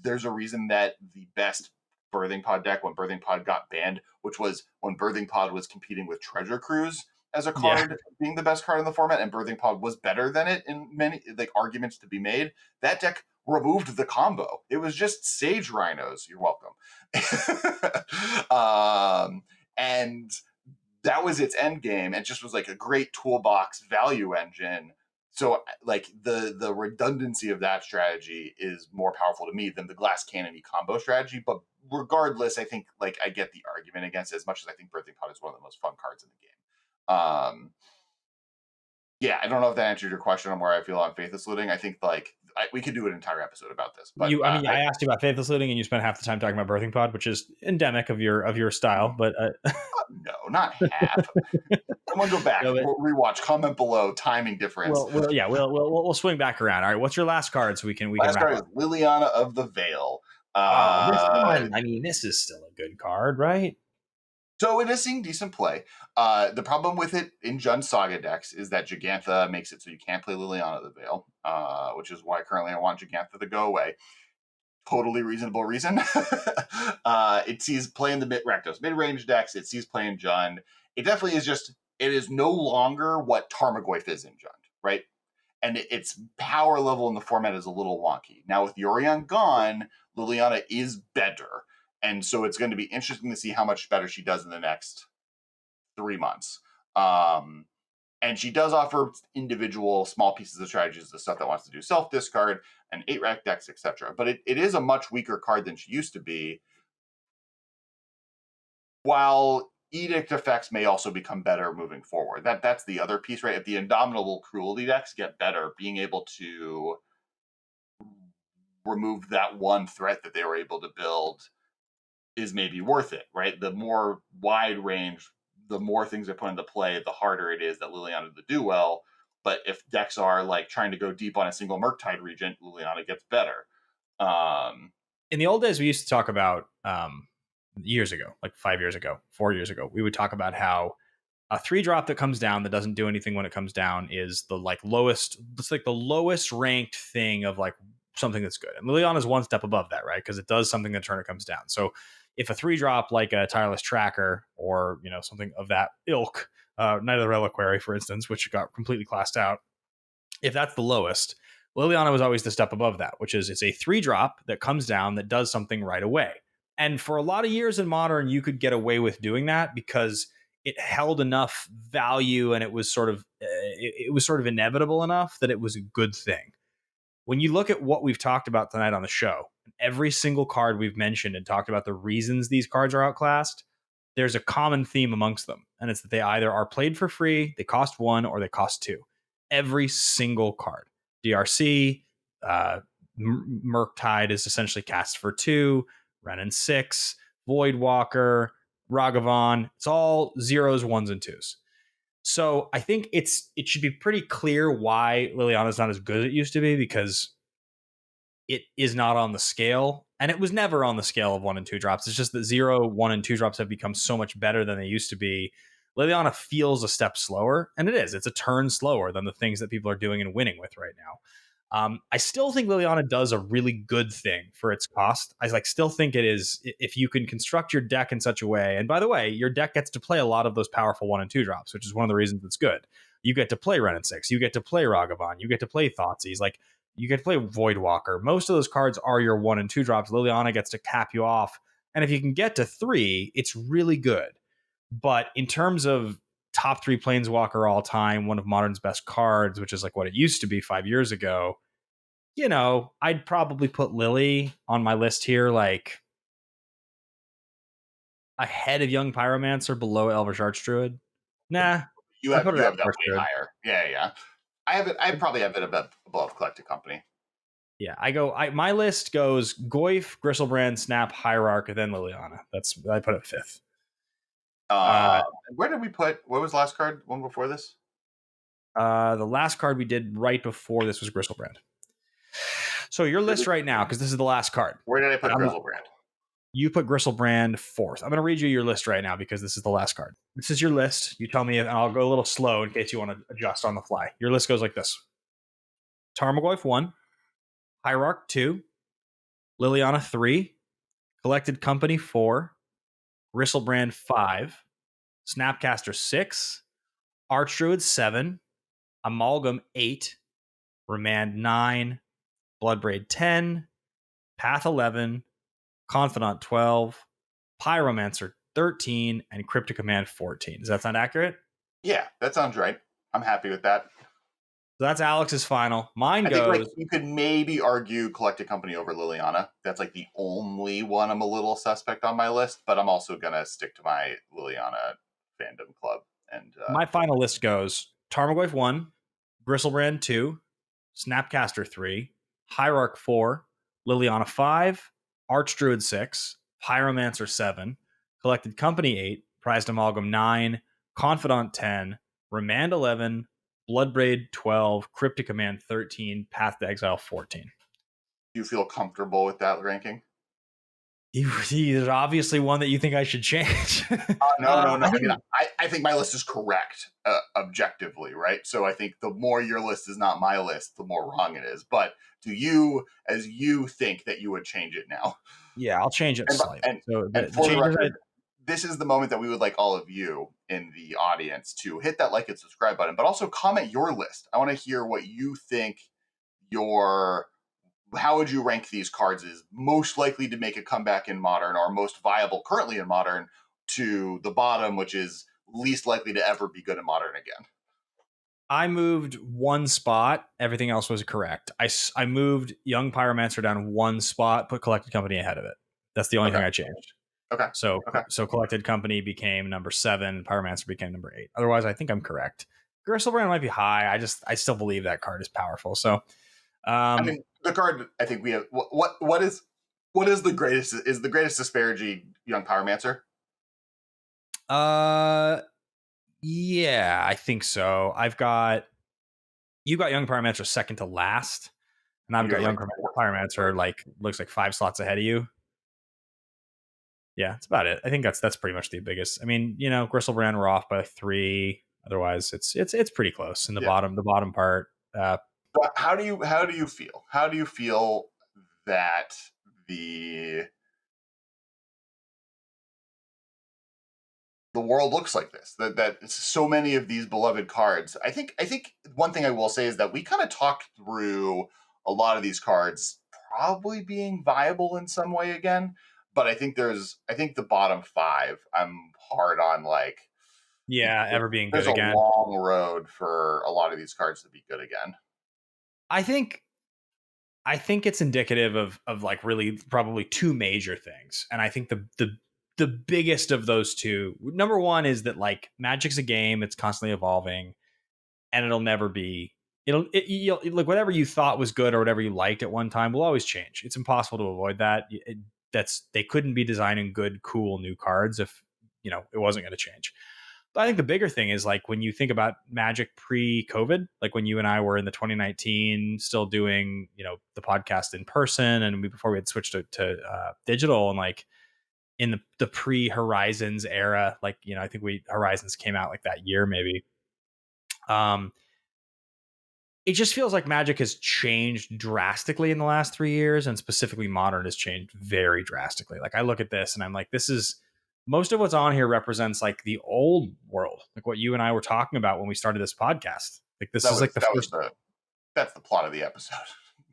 there's a reason that the best Birthing Pod deck when Birthing Pod got banned, which was when Birthing Pod was competing with Treasure Cruise as a card being the best card in the format, and Birthing Pod was better than it in many like arguments to be made. That deck removed the combo. It was just Sage Rhinos. You're welcome. And that was its end game. It just was like a great toolbox value engine. So like the redundancy of that strategy is more powerful to me than the Glass Cannon combo strategy. But regardless, I think like I get the argument against it as much as I think Birthing Pod is one of the most fun cards in the game. Yeah, I don't know if that answered your question on where I feel on Faithless Looting. I think like we could do an entire episode about this. But I asked you about Faithless Looting, and you spent half the time talking about Birthing Pod, which is endemic of your style. But no, not half. Someone go back, rewatch, comment below, timing difference. We'll swing back around. All right, what's your last card so we can last wrap card up? Is Liliana of the Veil. This is still a good card, right? So it is seeing decent play. The problem with it in Jund Saga decks is that Jegantha makes it so you can't play Liliana of the Veil, which is why currently I want Jegantha to go away. Totally reasonable reason. It sees play in the Rakdos mid-range decks. It sees play in Jund. It definitely is it is no longer what Tarmogoyf is in Jund, right? And its power level in the format is a little wonky. Now with Yorion gone, Liliana is better. And so it's going to be interesting to see how much better she does in the next 3 months. And she does offer individual small pieces of strategies, the stuff that wants to do self-discard and 8-rack decks, etc. But it is a much weaker card than she used to be. While Edict effects may also become better moving forward. That's the other piece, right? If the Indomitable Cruelty decks get better, being able to remove that one threat that they were able to build is maybe worth it, right? The more wide range, the more things are put into play, the harder it is that Liliana to do well. But if decks are like trying to go deep on a single Murktide Regent, Liliana gets better. In the old days, we used to talk about years ago, like 5 years ago, 4 years ago, we would talk about how a 3-drop that comes down that doesn't do anything when it comes down is the like lowest. It's like the lowest ranked thing of like something that's good. And Liliana is one step above that, right? Because it does something the turn it comes down. So if a 3-drop like a Tireless Tracker or something of that ilk, Knight of the Reliquary, for instance, which got completely classed out, if that's the lowest, Liliana was always the step above that, which is it's a 3-drop that comes down that does something right away. And for a lot of years in Modern, you could get away with doing that because it held enough value and it was sort of inevitable enough that it was a good thing. When you look at what we've talked about tonight on the show, every single card we've mentioned and talked about the reasons these cards are outclassed, there's a common theme amongst them. And it's that they either are played for free, they cost 1, or they cost 2. Every single card. DRC, Murktide is essentially cast for 2, Renin 6, Voidwalker, Ragavan. It's all 0s, 1s, and 2s. So I think it should be pretty clear why Liliana's not as good as it used to be, because it is not on the scale, and it was never on the scale of 1 and 2 drops. It's just that 0, 1, and 2 drops have become so much better than they used to be. Liliana feels a step slower, and it is. It's a turn slower than the things that people are doing and winning with right now. I still think Liliana does a really good thing for its cost. I still think it is, if you can construct your deck in such a way, and by the way, your deck gets to play a lot of those powerful 1 and 2 drops, which is one of the reasons it's good. You get to play Renin 6, you get to play Ragavan, you get to play Thoughtseize, you get to play Voidwalker. Most of those cards are your 1 and 2 drops. Liliana gets to cap you off, and if you can get to 3, it's really good. But in terms of top 3 Planeswalker all time, one of Modern's best cards, which is like what it used to be 5 years ago, I'd probably put Lily on my list here, like ahead of Young Pyromancer, below Elvish Archdruid. Nah, you I have put it at that way Archdruid. higher. Yeah. I probably have it above Collected Company. Yeah, my list goes Goyf, Griselbrand, Snap, Hierarch, and then Liliana. I put it 5th. Where did we put? What was the last card? One before this? The last card we did right before this was Griselbrand. So your list right now, because this is the last card. Where did I put Griselbrand? You put Griselbrand 4th. I'm going to read you your list right now because this is the last card. This is your list. You tell me, and I'll go a little slow in case you want to adjust on the fly. Your list goes like this: Tarmogoyf 1, Hierarch 2, Liliana 3, Collected Company 4, Griselbrand 5, Snapcaster 6, archdruid 7, amalgam 8, Remand 9, bloodbraid 10, path 11, confidant 12, pyromancer 13, and cryptic command 14. Does that sound accurate? Yeah, that sounds right. I'm happy with that. So that's Alex's final. Mine goes. I think you could maybe argue Collected Company over Liliana. That's like the only one I'm a little suspect on my list, but I'm also gonna stick to my Liliana fandom club. And my final list goes: Tarmogoyf 1, Griselbrand 2, Snapcaster 3, Hierarch 4, Liliana 5, Archdruid 6, Pyromancer 7, Collected Company 8, Prized Amalgam 9, Confidant 10, Remand 11, Bloodbraid 12, Cryptic Command 13, Path to Exile 14. Do you feel comfortable with that ranking? There's obviously one that you think I should change. No. I think my list is correct objectively, right? So I think the more your list is not my list, the more wrong it is. But do you, as you think that you would change it now? Yeah, I'll change it slightly. And for the record, this is the moment that we would like all of you in the audience to hit that like and subscribe button, but also comment your list. I want to hear what you think how would you rank these cards is most likely to make a comeback in Modern, or most viable currently in Modern, to the bottom, which is least likely to ever be good in Modern again. I moved one spot. Everything else was correct. I moved Young Pyromancer down one spot, put Collected Company ahead of it. That's the only thing I changed. Okay. So Collected Company became number 7. Pyromancer became number 8. Otherwise, I think I'm correct. Griselbrand might be high. I still believe that card is powerful. So, I mean, the card. I think we have. What is What is the greatest? Is the greatest disparity young pyromancer? Yeah, I think so. You got young pyromancer second to last, and I've You're got young like fourth. pyromancer like looks like 5 slots ahead of you. Yeah, that's about it. I think that's pretty much the biggest. I mean, Griselbrand we're off by 3. Otherwise, it's pretty close in the Yeah. bottom part. But how do you feel? How do you feel that the world looks like this? That so many of these beloved cards. I think one thing I will say is that we kind of talked through a lot of these cards probably being viable in some way again. But I think the bottom 5 I'm hard on, like, Yeah, ever being there's good a again. long road for a lot of these cards to be good again. I think it's indicative of like really probably 2 major things. And I think the biggest of those 2, number 1 is that like Magic's a game, it's constantly evolving, and it'll never be like whatever you thought was good or whatever you liked at one time will always change. It's impossible to avoid that. They couldn't be designing good, cool new cards if it wasn't going to change. But I think the bigger thing is like when you think about Magic pre-COVID, like when you and I were in the 2019 still doing the podcast in person, and before we had switched to digital, and like in the pre-Horizons era, like I think Horizons came out like that year maybe. It just feels like Magic has changed drastically in the last 3 years, and specifically Modern has changed very drastically. Like I look at this and I'm like, this is most of what's on here represents like the old world, like what you and I were talking about when we started this podcast. Like this is like the first. That's the plot of the episode.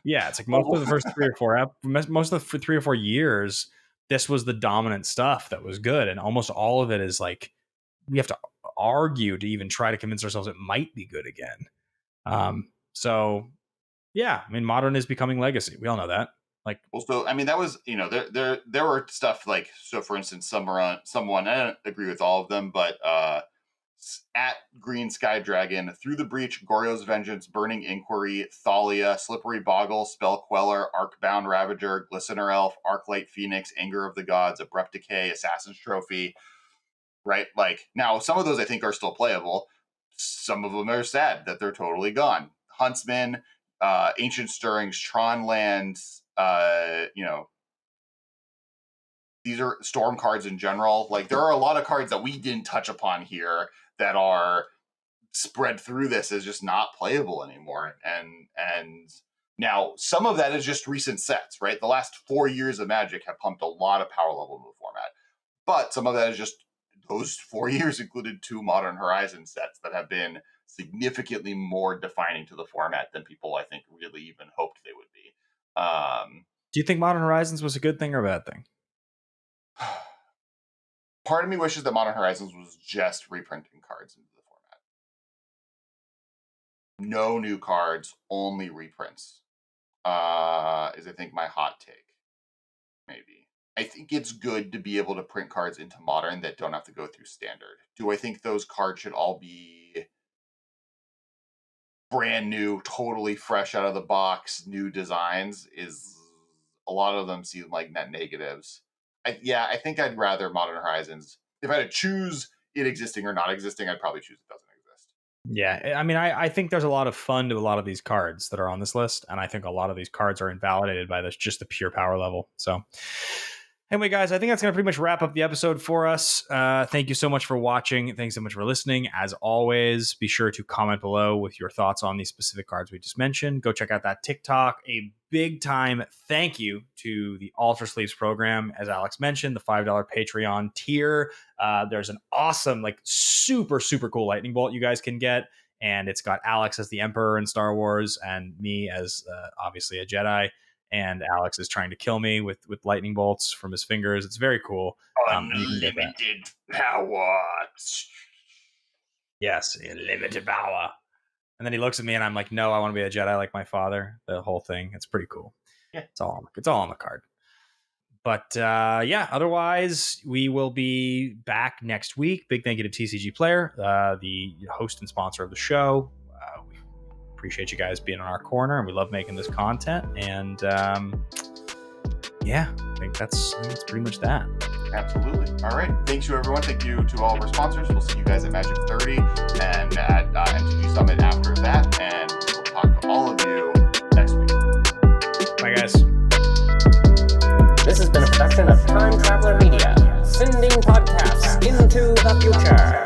Yeah, it's like most of the first 3 or 4 years, this was the dominant stuff that was good, and almost all of it is like we have to argue to even try to convince ourselves it might be good again. So yeah, I mean, Modern is becoming legacy. We all know that. Like, well, so I mean, that was there were stuff like, so for instance, someone, I don't agree with all of them, but at Green Sky Dragon, Through the Breach, Goryo's Vengeance, Burning Inquiry, Thalia, Slippery Boggle, Spell Queller, Arcbound Ravager, Glistener Elf, Arclight Phoenix, Anger of the Gods, Abrupt Decay, Assassin's Trophy. Right, like now some of those I think are still playable. Some of them are sad that they're totally gone. Huntsman, Ancient Stirrings, Tronland, these are Storm cards in general. Like there are a lot of cards that we didn't touch upon here that are spread through this as just not playable anymore. And now some of that is just recent sets, right? The last 4 years of Magic have pumped a lot of power level into the format. But some of that is just those 4 years included 2 Modern Horizon sets that have been significantly more defining to the format than people, I think, really even hoped they would be. Do you think Modern Horizons was a good thing or a bad thing? Part of me wishes that Modern Horizons was just reprinting cards into the format. No new cards, only reprints. Is I think my hot take. Maybe. I think it's good to be able to print cards into Modern that don't have to go through Standard. Do I think those cards should all be brand new, totally fresh out of the box, new designs? Is a lot of them seem like net negatives. I think I'd rather Modern Horizons. If I had to choose it existing or not existing, I'd probably choose it doesn't exist. Yeah, I mean, I think there's a lot of fun to a lot of these cards that are on this list, and I think a lot of these cards are invalidated by this just the pure power level. So anyway, guys, I think that's going to pretty much wrap up the episode for us. Thank you so much for watching. Thanks so much for listening. As always, be sure to comment below with your thoughts on these specific cards we just mentioned. Go check out that TikTok. A big time thank you to the Alter Sleeves program. As Alex mentioned, the $5 Patreon tier. There's an awesome, like super, super cool lightning bolt you guys can get. And it's got Alex as the Emperor in Star Wars and me as obviously a Jedi. And Alex is trying to kill me with lightning bolts from his fingers. It's very cool. Unlimited power. Yes, unlimited power. And then he looks at me and I'm like, no, I want to be a Jedi like my father. The whole thing. It's pretty cool. Yeah. It's all on the card. But otherwise, we will be back next week. Big thank you to TCG Player, the host and sponsor of the show. We appreciate you guys being in our corner, and we love making this content. And yeah, I think that's pretty much that. Absolutely. All right. Thanks you, everyone. Thank you to all of our sponsors. We'll see you guys at Magic 30 and at MTG Summit after that. And we'll talk to all of you next week. Bye, guys. This has been a production of Time Traveler Media, sending podcasts into the future.